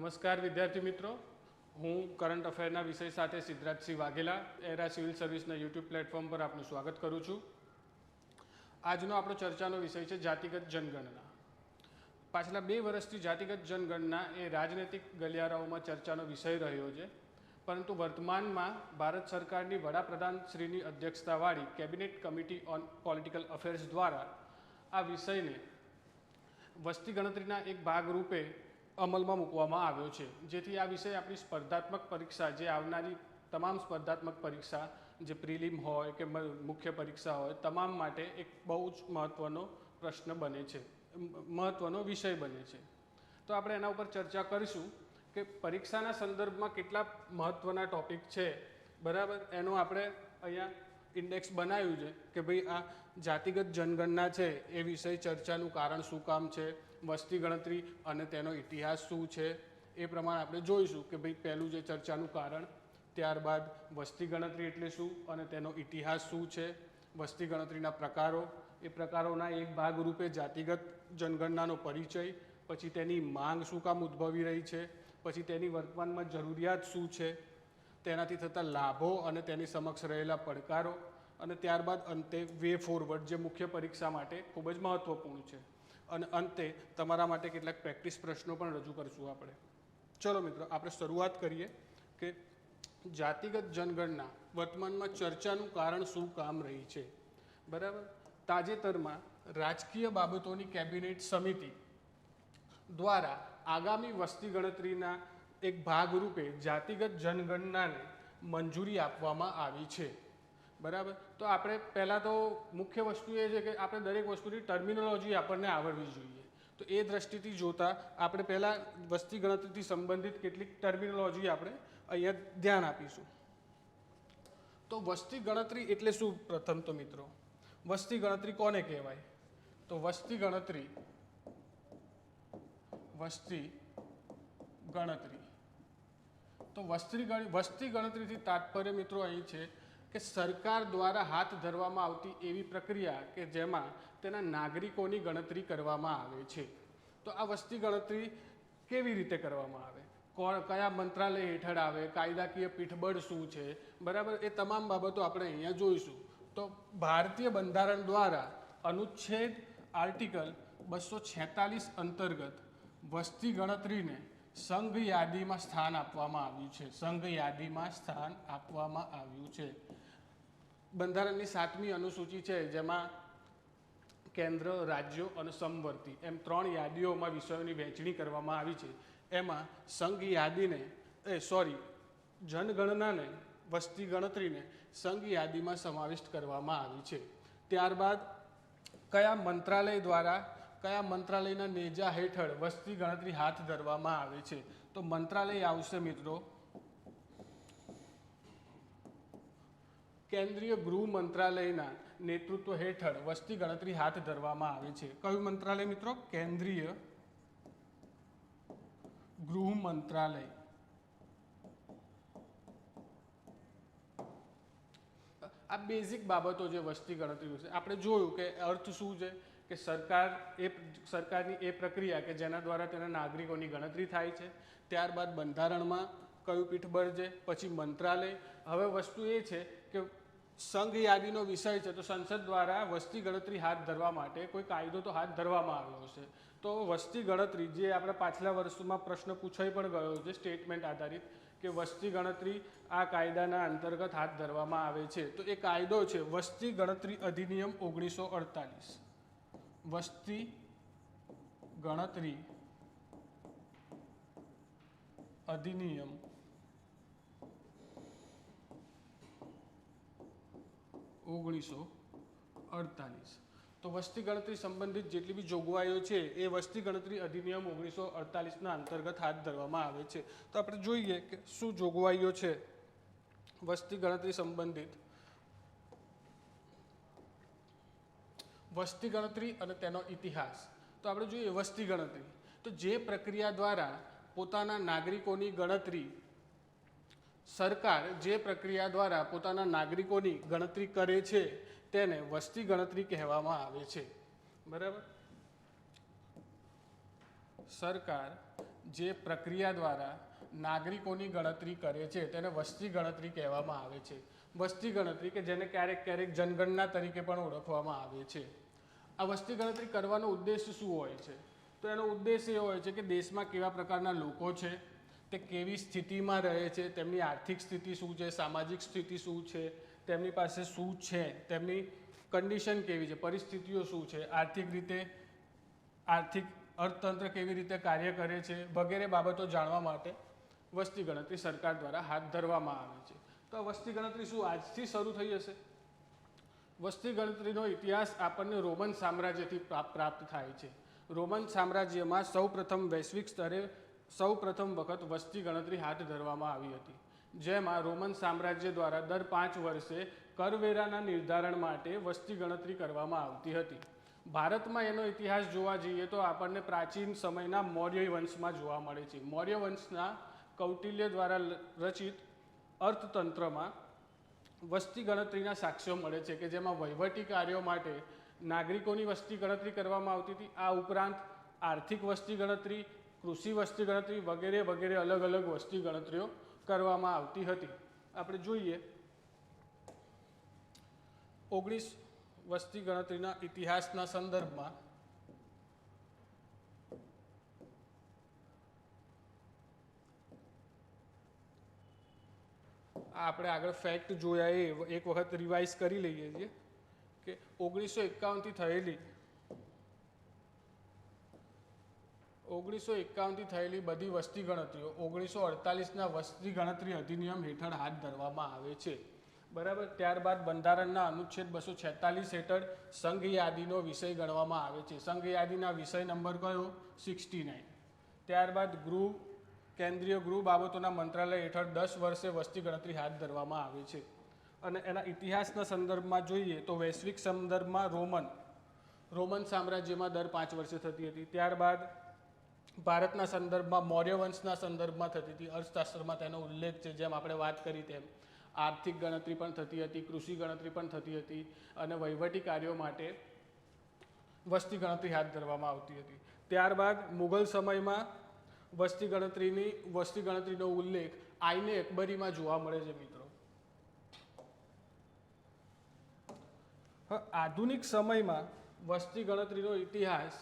નમસ્કાર વિદ્યાર્થી મિત્રો, હું કરંટ અફેરના વિષય સાથે સિદ્ધરાજસિંહ વાઘેલા એરા સિવિલ સર્વિસના યુટ્યુબ પ્લેટફોર્મ પર આપનું સ્વાગત કરું છું. આજનો આપણો ચર્ચાનો વિષય છે જાતિગત જનગણના. પાછલા 2 વર્ષથી જાતિગત જનગણના એ રાજનૈતિક ગલિયારાઓમાં ચર્ચાનો વિષય રહ્યો છે, પરંતુ વર્તમાનમાં ભારત સરકારની વડાપ્રધાન શ્રીની અધ્યક્ષતાવાળી cabinet committee on political affairs દ્વારા આ વિષયને વસ્તી ગણતરીના એક ભાગરૂપે અમલમાં મૂકવામાં આવ્યો છે, જેથી આ વિષય આપણી સ્પર્ધાત્મક પરીક્ષા, જે આવનારી તમામ સ્પર્ધાત્મક પરીક્ષા, જે પ્રિલિમ હોય કે મુખ્ય પરીક્ષા હોય, તમામ માટે એક બહુ જ મહત્ત્વનો પ્રશ્ન બને છે, મહત્ત્વનો વિષય બને છે. તો આપણે એના ઉપર ચર્ચા કરીશું કે પરીક્ષાના સંદર્ભમાં કેટલા મહત્ત્વના ટૉપિક છે, બરાબર. એનું આપણે અહીંયા ઇન્ડેક્સ બનાવ્યું છે કે ભાઈ આ જાતિગત જનગણના છે એ વિષય ચર્ચાનું કારણ શું કામ છે, વસ્તી ગણતરી અને તેનો ઇતિહાસ શું છે, એ પ્રમાણે આપણે જોઈશું કે ભાઈ પહેલું જે ચર્ચાનું કારણ, ત્યારબાદ વસ્તી ગણતરી એટલે શું અને તેનો ઇતિહાસ શું છે, વસ્તી ગણતરીના પ્રકારો, એ પ્રકારોના એક ભાગરૂપે જાતિગત જનગણનાનો પરિચય, પછી તેની માંગ શું કામ ઉદ્ભવી રહી છે, પછી તેની વર્તમાનમાં જરૂરિયાત શું છે, તેનાથી થતા લાભો અને તેની સમક્ષ રહેલા પડકારો, અને ત્યારબાદ અંતે વે ફોરવર્ડ, જે મુખ્ય પરીક્ષા માટે ખૂબ જ મહત્ત્વપૂર્ણ છે, અને અંતે તમારા માટે કેટલાક પ્રેક્ટિસ પ્રશ્નો પણ રજૂ કરીશું આપણે. ચલો મિત્રો, આપણે શરૂઆત કરીએ કે જાતિગત જનગણના વર્તમાનમાં ચર્ચાનું કારણ શું કામ રહી છે, બરાબર. તાજેતરમાં રાજકીય બાબતોની કેબિનેટ સમિતિ દ્વારા આગામી વસ્તી ગણતરીના એક ભાગરૂપે જાતિગત જનગણનાને મંજૂરી આપવામાં આવી છે, બરાબર. તો આપણે પહેલાં તો મુખ્ય વસ્તુ એ છે કે આપણે દરેક વસ્તુની ટર્મિનોલોજી આપણને આવડવી જોઈએ. તો એ દ્રષ્ટિથી જોતાં આપણે પહેલાં વસ્તી ગણતરીથી સંબંધિત કેટલીક ટર્મિનોલોજી આપણે અહીંયા ધ્યાન આપીશું. તો વસ્તી ગણતરી એટલે શું? પ્રથમ તો મિત્રો, વસ્તી ગણતરી કોને કહેવાય? તો વસ્તી ગણતરી તો વસ્તી ગણતરીથી તાત્પર્ય મિત્રો અહીં છે કે સરકાર દ્વારા હાથ ધરવામાં આવતી એવી પ્રક્રિયા કે જેમાં તેના નાગરિકોની ગણતરી કરવામાં આવે છે. તો આ વસ્તી ગણતરી કેવી રીતે કરવામાં આવે, કયા મંત્રાલય હેઠળ આવે, કાયદાકીય પીઠબળ શું છે, બરાબર, એ તમામ બાબતો આપણે અહીંયા જોઈશું. તો ભારતીય બંધારણ દ્વારા અનુચ્છેદ આર્ટિકલ 246 અંતર્ગત વસ્તી ગણતરીને સંઘ યાદીમાં સ્થાન આપવામાં આવ્યું છે. સંઘ યાદીમાં સ્થાન આપવામાં આવ્યું છે. બંધારણની 7મી અનુસૂચિ છે, જેમાં કેન્દ્ર, રાજ્યો અને સમવર્તી એમ 3 યાદીઓમાં વિષયોની વહેંચણી કરવામાં આવી છે. એમાં સંઘ યાદીને જનગણનાને, વસ્તી ગણતરીને સંઘ યાદીમાં સમાવિષ્ટ કરવામાં આવી છે. ત્યારબાદ કયા મંત્રાલય દ્વારા, કયા મંત્રાલયના નેજા હેઠળ વસ્તી ગણતરી હાથ ધરવામાં આવે છે? તો મંત્રાલય આવશે મિત્રો કેન્દ્રીય ગૃહ મંત્રાલયના નેતૃત્વ હેઠળ વસ્તી ગણતરી હાથ ધરવામાં આવે છે. કયું મંત્રાલય મિત્રો? કેન્દ્રીય ગૃહ મંત્રાલય. આ બેઝિક બાબતો જે વસ્તી ગણતરી વિશે આપણે જોયું કે અર્થ શું છે કે સરકારની એ પ્રક્રિયા કે જેના દ્વારા તેના નાગરિકોની ગણતરી થાય છે. ત્યારબાદ બંધારણમાં કયું પીઠબળ છે, પછી મંત્રાલય. હવે વસ્તુ એ છે કે સંઘ યાદીનો વિષય છે, તો સંસદ દ્વારા વસ્તી ગણતરી હાથ ધરવા માટે કોઈ કાયદો તો હાથ ધરવામાં આવ્યો હશે. તો વસ્તી ગણતરી, જે આપણે પાછલા વર્ષમાં પ્રશ્ન પૂછાઈ પણ ગયો છે સ્ટેટમેન્ટ આધારિત, કે વસ્તી ગણતરી આ કાયદાના અંતર્ગત હાથ ધરવામાં આવે છે. તો એ કાયદો છે વસ્તી ગણતરી અધિનિયમ 1948. વસ્તી ગણતરી અધિનિયમ 1948. તો વસ્તી ગણતરી સંબંધિત જેટલી બી જોગવાઈઓ છે એ વસ્તી ગણતરી અધિનિયમ 1948ના અંતર્ગત હાથ ધરવામાં આવે છે. તો આપણે જોઈએ કે શું જોગવાઈઓ છે વસ્તી ગણતરી સંબંધિત. વસ્તી ગણતરી અને તેનો ઇતિહાસ. તો આપણે જોઈએ વસ્તી ગણતરી, તો જે પ્રક્રિયા દ્વારા પોતાના નાગરિકોની ગણતરી, સરકાર જે પ્રક્રિયા દ્વારા પોતાના નાગરિકોની ગણતરી કરે છે તેને વસ્તી ગણતરી કહેવામાં આવે છે, બરાબર. સરકાર જે પ્રક્રિયા દ્વારા નાગરિકોની ગણતરી કરે છે તેને વસ્તી ગણતરી કહેવામાં આવે છે. વસ્તી ગણતરી કે જેને ક્યારેક ક્યારેક જનગણના તરીકે પણ ઓળખવામાં આવે છે. આ વસ્તી ગણતરી કરવાનો ઉદ્દેશ શું હોય છે? તો એનો ઉદ્દેશ એ હોય છે કે દેશમાં કેવા પ્રકારના લોકો છે, તે કેવી સ્થિતિમાં રહે છે, તેમની આર્થિક સ્થિતિ શું છે, સામાજિક સ્થિતિ શું છે, તેમની પાસે શું છે, તેમની કન્ડિશન કેવી છે, પરિસ્થિતિઓ શું છે, આર્થિક અર્થતંત્ર કેવી રીતે કાર્ય કરે છે વગેરે બાબતો જાણવા માટે વસ્તી ગણતરી સરકાર દ્વારા હાથ ધરવામાં આવે છે. તો આ વસ્તી ગણતરી શું આજથી શરૂ થઈ હશે? વસ્તી ગણતરીનો ઇતિહાસ આપણને રોમન સામ્રાજ્યથી પ્રાપ્ત થાય છે. રોમન સામ્રાજ્યમાં વૈશ્વિક સ્તરે સૌપ્રથમ વખત વસ્તી ગણતરી હાથ ધરવામાં આવી હતી, જેમાં રોમન સામ્રાજ્ય દ્વારા દર 5 વર્ષે કરવેરાના નિર્ધારણ માટે વસ્તી ગણતરી કરવામાં આવતી હતી. ભારતમાં એનો ઇતિહાસ જોવા જઈએ તો આપણને પ્રાચીન સમયના મૌર્ય વંશમાં જોવા મળે છે. મૌર્ય વંશના કૌટિલ્ય દ્વારા રચિત અર્થતંત્રમાં વસ્તી ગણતરીના સાક્ષ્યો મળે છે કે જેમાં વહીવટી કાર્યો માટે નાગરિકોની વસ્તી ગણતરી કરવામાં આવતી હતી. આ ઉપરાંત આર્થિક વસ્તી ગણતરી, કૃષિ વસ્તી ગણતરી વગેરે વગેરે અલગ અલગ વસ્તી ગણતરીઓ કરવામાં આવતી હતી. આપણે જોઈએ 19 વસ્તી ગણતરીના ઇતિહાસના સંદર્ભમાં આપણે આગળ ફેક્ટ જોયા એ એક વખત રિવાઇઝ કરી લઈએ છીએ કે 1951 થી થયેલી બધી વસ્તી ગણતરીઓ 1948ના વસ્તી ગણતરી અધિનિયમ હેઠળ હાથ ધરવામાં આવે છે. બરાબર. ત્યારબાદ બંધારણના અનુચ્છેદ 246 હેઠળ સંઘ યાદીનો વિષય ગણવામાં આવે છે. સંઘ યાદીના વિષય નંબર કયો? 69. ત્યારબાદ કેન્દ્રીય ગૃહ બાબતોના મંત્રાલય હેઠળ 10 વર્ષે વસ્તી ગણતરી હાથ ધરવામાં આવે છે. અને એના ઇતિહાસના સંદર્ભમાં જોઈએ તો વૈશ્વિક સંદર્ભમાં રોમન સામ્રાજ્યમાં દર 5 વર્ષે થતી હતી. ત્યારબાદ ભારતના સંદર્ભમાં મૌર્ય વંશના સંદર્ભમાં થતી હતી. અર્થશાસ્ત્રમાં તેનો ઉલ્લેખ છે, જેમ આપણે વાત કરી તેમ આર્થિક ગણતરી પણ થતી હતી, કૃષિ ગણતરી પણ થતી હતી અને વહીવટી કાર્યો માટે વસ્તી ગણતરી હાથ ધરવામાં આવતી હતી. ત્યારબાદ મુઘલ સમયમાં વસ્તી ગણતરીનો ઉલ્લેખ આઈને અકબરીમાં જોવા મળે છે મિત્રો. આધુનિક સમયમાં વસ્તી ગણતરીનો ઇતિહાસ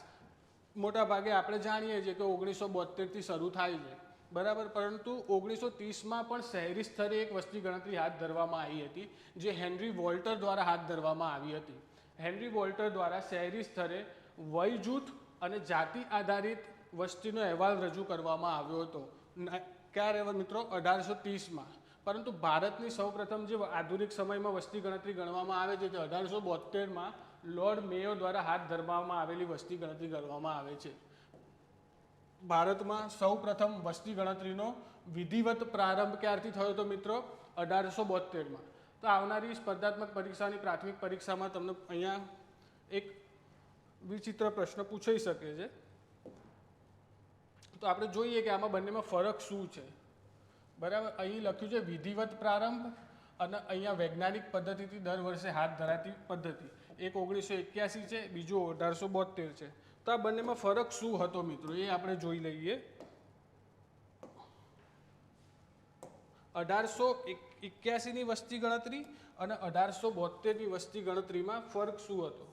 મોટા ભાગે આપણે જાણીએ છીએ કે 1972થી શરૂ થાય છે. બરાબર. પરંતુ 1930માં પણ શહેરી સ્તરે એક વસ્તી ગણતરી હાથ ધરવામાં આવી હતી, જે હેનરી વોલ્ટર દ્વારા હાથ ધરવામાં આવી હતી. હેનરી વોલ્ટર દ્વારા શહેરી સ્તરે વય જૂથ અને જાતિ આધારિત વસ્તીનો અહેવાલ રજૂ કરવામાં આવ્યો હતો. ક્યારે મિત્રો? 1830માં. પરંતુ ભારતની સૌપ્રથમ જે આધુનિક સમયમાં વસ્તી ગણતરી ગણવામાં આવે છે તે 1872માં લોર્ડ મેયો દ્વારા હાથ ધરવામાં આવેલી વસ્તી ગણતરી ગણવામાં આવે છે. ભારતમાં સૌપ્રથમ વસ્તી ગણતરીનો વિધિવત પ્રારંભ ક્યારથી થયો હતો મિત્રો? 1872માં. તો આવનારી સ્પર્ધાત્મક પરીક્ષાની પ્રાથમિક પરીક્ષામાં તમને અહીંયા એક વિચિત્ર પ્રશ્ન પૂછાઈ શકે છે. તો આપણે જોઈએ કે આમાં બંનેમાં ફરક શું છે. બરાબર. અહીં લખ્યું છે વિધિવત પ્રારંભ અને અહીંયા વૈજ્ઞાનિક પદ્ધતિથી દર વર્ષે હાથ ધરાતી પદ્ધતિ. એક 1981 છે, બીજું 1872 છે. તો આ બંનેમાં ફરક શું હતો મિત્રો એ આપણે જોઈ લઈએ. 1881ની વસ્તી ગણતરી અને 1872ની વસ્તી ગણતરીમાં ફરક શું હતો?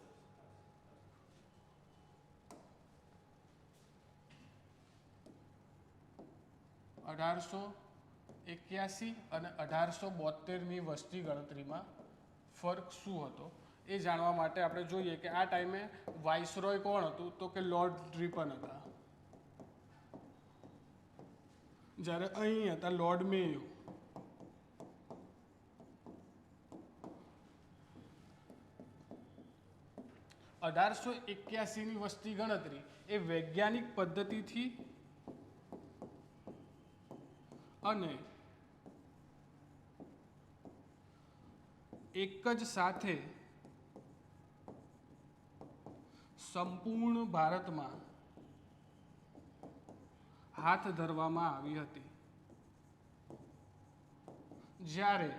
અઢારસો 81 અને 1872ની વસ્તી ગણતરીમાં ફરક શું હતો એ જાણવા માટે આપણે જોઈએ કે આ ટાઈમે વાઇસરોય કોણ હતું? તો કે લોર્ડ રિપન હતા. જ્યારે અહીં હતા લોર્ડ મેયો. અઢારસો 81ની વસ્તી ગણતરી એ વૈજ્ઞાનિક પદ્ધતિથી અને એક જ સાથે સંપૂર્ણ ભારતમાં હાથ ધરવામાં આવી હતી. જ્યારે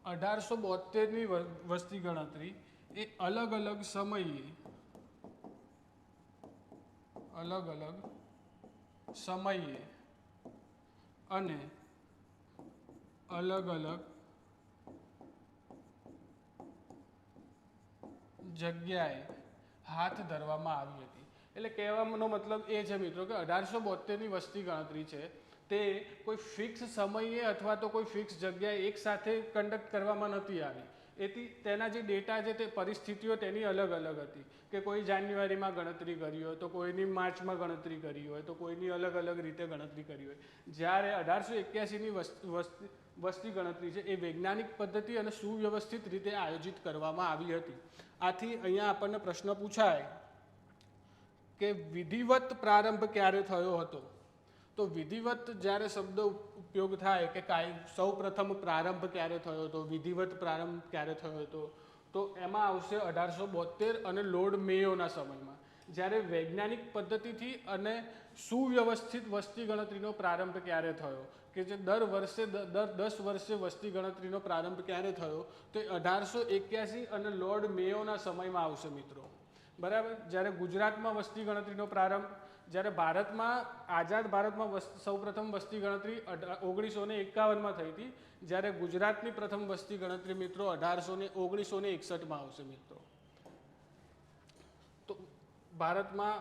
1872ની વસ્તી ગણતરી એ અલગ અલગ સમયે અલગ અલગ સમયે અને અલગ અલગ જગ્યાએ હાથ ધરવામાં આવી હતી. એટલે કહેવાનો મતલબ એ છે મિત્રો કે 1872ની વસ્તી ગણતરી છે તે કોઈ ફિક્સ સમયે અથવા તો કોઈ ફિક્સ જગ્યાએ એક સાથે કન્ડક્ટ કરવામાં નથી આવી. એથી તેના જે ડેટા છે તે પરિસ્થિતિઓ તેની અલગ અલગ હતી કે કોઈ જાન્યુઆરીમાં ગણતરી કરી હોય તો કોઈની માર્ચમાં ગણતરી કરી હોય તો કોઈની અલગ અલગ રીતે ગણતરી કરી હોય. જ્યારે 1881ની વસ્તી ગણતરી છે એ વૈજ્ઞાનિક પદ્ધતિ અને સુવ્યવસ્થિત રીતે આયોજિત કરવામાં આવી હતી. આથી અહીંયા આપણને પ્રશ્ન પૂછાય કે વિધિવત પ્રારંભ ક્યારે થયો હતો. તો વિધિવત જ્યારે શબ્દ ઉપયોગ થાય કે સૌ પ્રથમ પ્રારંભ ક્યારે થયો હતો, વિધિવત પ્રારંભ ક્યારે થયો હતો, તો એમાં આવશે 1872 અને લોર્ડ મેયોના સમયમાં, જ્યારે વૈજ્ઞાનિક પદ્ધતિથી અને સુવ્યવસ્થિત વસ્તી ગણતરીનો પ્રારંભ ક્યારે થયો કે જે દર 10 વર્ષે વસ્તી ગણતરીનો પ્રારંભ ક્યારે થયો તો 1881 અને લોર્ડ મેયોના સમયમાં આવશે મિત્રો. બરાબર. જ્યારે ગુજરાતમાં વસ્તી ગણતરીનો પ્રારંભ, જ્યારે ભારતમાં આઝાદ ભારતમાં સૌપ્રથમ વસ્તી ગણતરી 1951માં થઈ હતી, જ્યારે ગુજરાતની પ્રથમ વસ્તી ગણતરી મિત્રો 1961માં આવશે મિત્રો. તો ભારતમાં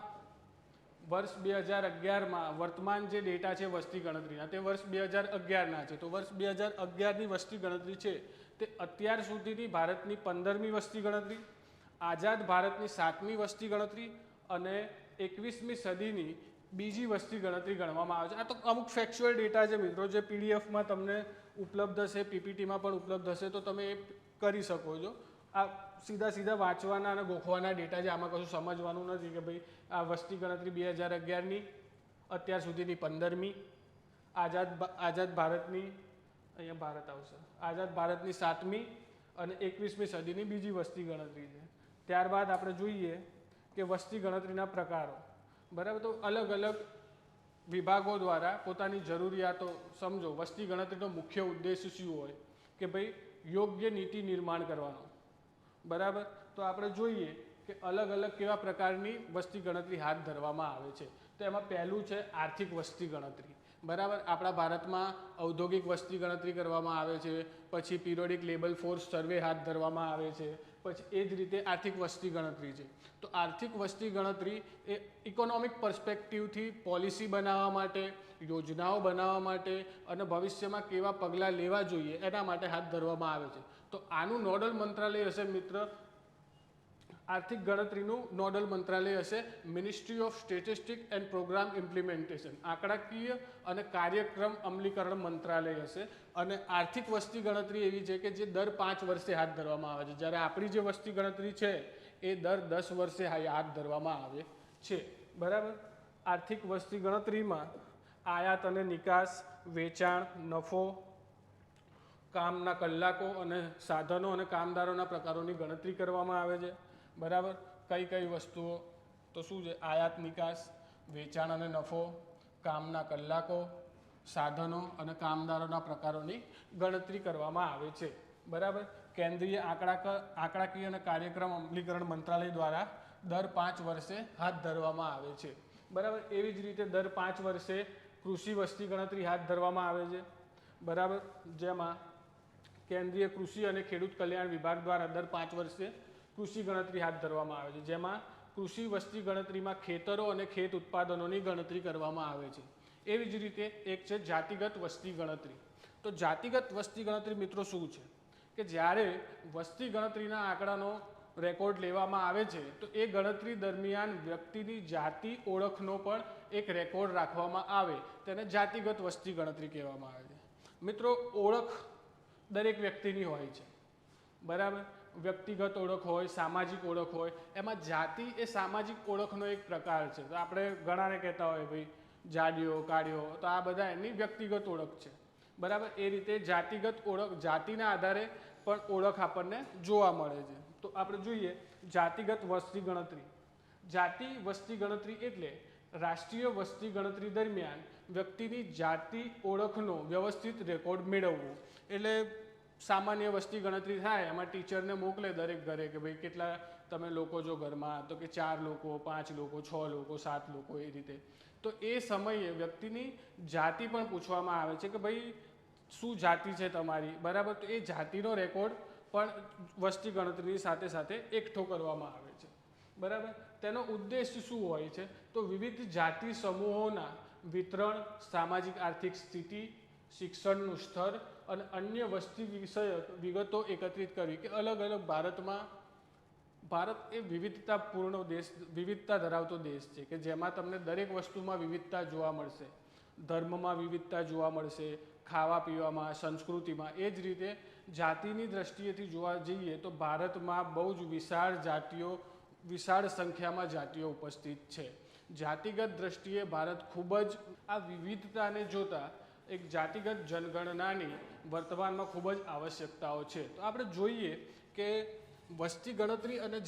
વર્ષ 2011માં વર્તમાન જે ડેટા છે વસ્તી ગણતરીના તે વર્ષ 2011ના છે. તો વર્ષ 2011ની વસ્તી ગણતરી છે તે અત્યાર સુધીની ભારતની 15મી વસ્તી ગણતરી, આઝાદ ભારતની 7મી વસ્તી ગણતરી અને 21મી સદીની બીજી વસ્તી ગણતરી ગણવામાં આવે છે. આ તો અમુક ફેક્ચ્યુઅલ ડેટા છે મિત્રો, જે પીડીએફમાં તમને ઉપલબ્ધ હશે, પીપીટીમાં પણ ઉપલબ્ધ હશે, તો તમે એ કરી શકો છો. આ સીધા વાંચવાના અને ગોખવાના ડેટા છે, આમાં કશું સમજવાનું નથી કે ભાઈ આ વસ્તી ગણતરી 2011ની અત્યાર સુધીની 15મી, આઝાદ ભારતની, અહીંયા ભારત આવશે, આઝાદ ભારતની 7મી અને 21મી સદીની બીજી વસ્તી ગણતરી છે. ત્યારબાદ આપણે જોઈએ કે વસ્તી ગણતરીના પ્રકારો. બરાબર. તો અલગ અલગ વિભાગો દ્વારા પોતાની જરૂરિયાતો સમજો. વસ્તી ગણતરીનો મુખ્ય ઉદ્દેશ શું હોય કે ભાઈ યોગ્ય નીતિ નિર્માણ કરવાનો. બરાબર. તો આપણે જોઈએ કે અલગ અલગ કેવા પ્રકારની વસ્તી ગણતરી હાથ ધરવામાં આવે છે. તો એમાં પહેલું છે આર્થિક વસ્તી ગણતરી. બરાબર. આપણા ભારતમાં ઔદ્યોગિક વસ્તી ગણતરી કરવામાં આવે છે, પછી પિરિયોડિક લેબર ફોર્સ સર્વે હાથ ધરવામાં આવે છે, પછી એ જ રીતે આર્થિક વસ્તી ગણતરી છે. તો આર્થિક વસ્તી ગણતરી એ ઇકોનોમિક પર્સપેક્ટિવથી પોલિસી બનાવવા માટે, યોજનાઓ બનાવવા માટે અને ભવિષ્યમાં કેવા પગલાં લેવા જોઈએ એના માટે હાથ ધરવામાં આવે છે. તો આનું નોડલ મંત્રાલય હશે મિત્ર, આર્થિક ગણતરીનું નોડલ મંત્રાલય હશે ministry of statistic and programme implementation, આંકડાકીય અને કાર્યક્રમ અમલીકરણ મંત્રાલય હશે. અને આર્થિક વસ્તી ગણતરી એવી છે કે જે દર 5 વર્ષે હાથ ધરવામાં આવે છે, જ્યારે આપણી જે વસ્તી ગણતરી છે એ દર 10 વર્ષે હાથ ધરવામાં આવે છે. બરાબર. આર્થિક વસ્તી ગણતરીમાં આયાત અને નિકાસ, વેચાણ, નફો, કામના કલાકો અને સાધનો અને કામદારોના પ્રકારોની ગણતરી કરવામાં આવે છે. બરાબર. કઈ કઈ વસ્તુઓ તો શું છે? આયાત નિકાસ, વેચાણ અને નફો, કામના કલાકો, સાધનો અને કામદારોના પ્રકારોની ગણતરી કરવામાં આવે છે. બરાબર. કેન્દ્રીય આંકડાકીય અને કાર્યક્રમ અમલીકરણ મંત્રાલય દ્વારા દર 5 વર્ષે હાથ ધરવામાં આવે છે. બરાબર. એવી જ રીતે દર 5 વર્ષે કૃષિ વસ્તી ગણતરી હાથ ધરવામાં આવે છે. બરાબર. જેમાં કેન્દ્રીય કૃષિ અને ખેડૂત કલ્યાણ વિભાગ દ્વારા દર 5 વર્ષે કૃષિ ગણતરી હાથ ધરવામાં આવે છે, જેમાં કૃષિ વસ્તી ગણતરીમાં ખેતરો અને ખેત ઉત્પાદનોની ગણતરી કરવામાં આવે છે. એવી જ રીતે એક છે જાતિગત વસ્તી ગણતરી. તો જાતિગત વસ્તી ગણતરી મિત્રો શું છે કે જ્યારે વસ્તી ગણતરીના આંકડાનો રેકોર્ડ લેવામાં આવે છે તો એ ગણતરી દરમિયાન વ્યક્તિની જાતિ ઓળખનો પણ એક રેકોર્ડ રાખવામાં આવે, તેને જાતિગત વસ્તી ગણતરી કહેવામાં આવે છે. મિત્રો, ઓળખ દરેક વ્યક્તિની હોય છે. બરાબર. વ્યક્તિગત ઓળખ હોય, સામાજિક ઓળખ હોય, એમાં જાતિ એ સામાજિક ઓળખનો એક પ્રકાર છે. તો આપણે ઘણાને કહેતા હોય ભાઈ જાડિયો, કાળિયો, તો આ બધા એની વ્યક્તિગત ઓળખ છે. બરાબર. એ રીતે જાતિગત ઓળખ, જાતિના આધારે પણ ઓળખ આપણને જોવા મળે છે. તો આપણે જોઈએ જાતિગત વસ્તી ગણતરી. જાતિ વસ્તી ગણતરી એટલે રાષ્ટ્રીય વસ્તી ગણતરી દરમિયાન વ્યક્તિની જાતિ ઓળખનો વ્યવસ્થિત રેકોર્ડ મેળવવો. એટલે સામાન્ય વસ્તી ગણતરી થાય એમાં ટીચરને મોકલે દરેક ઘરે કે ભાઈ કેટલા તમે લોકો જો ઘરમાં, તો કે 4 લોકો, 5 લોકો, 6 લોકો, 7 લોકો, એ રીતે. તો એ સમયે વ્યક્તિની જાતિ પણ પૂછવામાં આવે છે કે ભાઈ શું જાતિ છે તમારી, બરાબર. તો એ જાતિનો રેકોર્ડ પણ વસ્તી ગણતરીની સાથે સાથે એકઠો કરવામાં આવે છે, બરાબર. તેનો ઉદ્દેશ શું હોય છે? તો વિવિધ જાતિ સમૂહોના વિતરણ, સામાજિક આર્થિક સ્થિતિ, શિક્ષણનું સ્તર અને અન્ય વસ્તી વિષયક વિગતો એકત્રિત કરવી. કે અલગ અલગ ભારત એ વિવિધતાપૂર્ણ દેશ, વિવિધતા ધરાવતો દેશ છે કે જેમાં તમને દરેક વસ્તુમાં વિવિધતા જોવા મળશે. ધર્મમાં વિવિધતા જોવા મળશે, ખાવા પીવામાં, સંસ્કૃતિમાં. એ જ રીતે જાતિની દ્રષ્ટિએથી જોવા જઈએ તો ભારતમાં બહુ જ વિશાળ સંખ્યામાં જાતિઓ ઉપસ્થિત છે. જાતિગત દ્રષ્ટિએ ભારત ખૂબ જ આ વિવિધતાને જોતા એક જાતિગત જનગણનાની વર્તમાનમાં ખૂબ જ આવશ્યકતાઓ છે. તો આપણે જોઈએ કે વસ્તી ગણતરી અને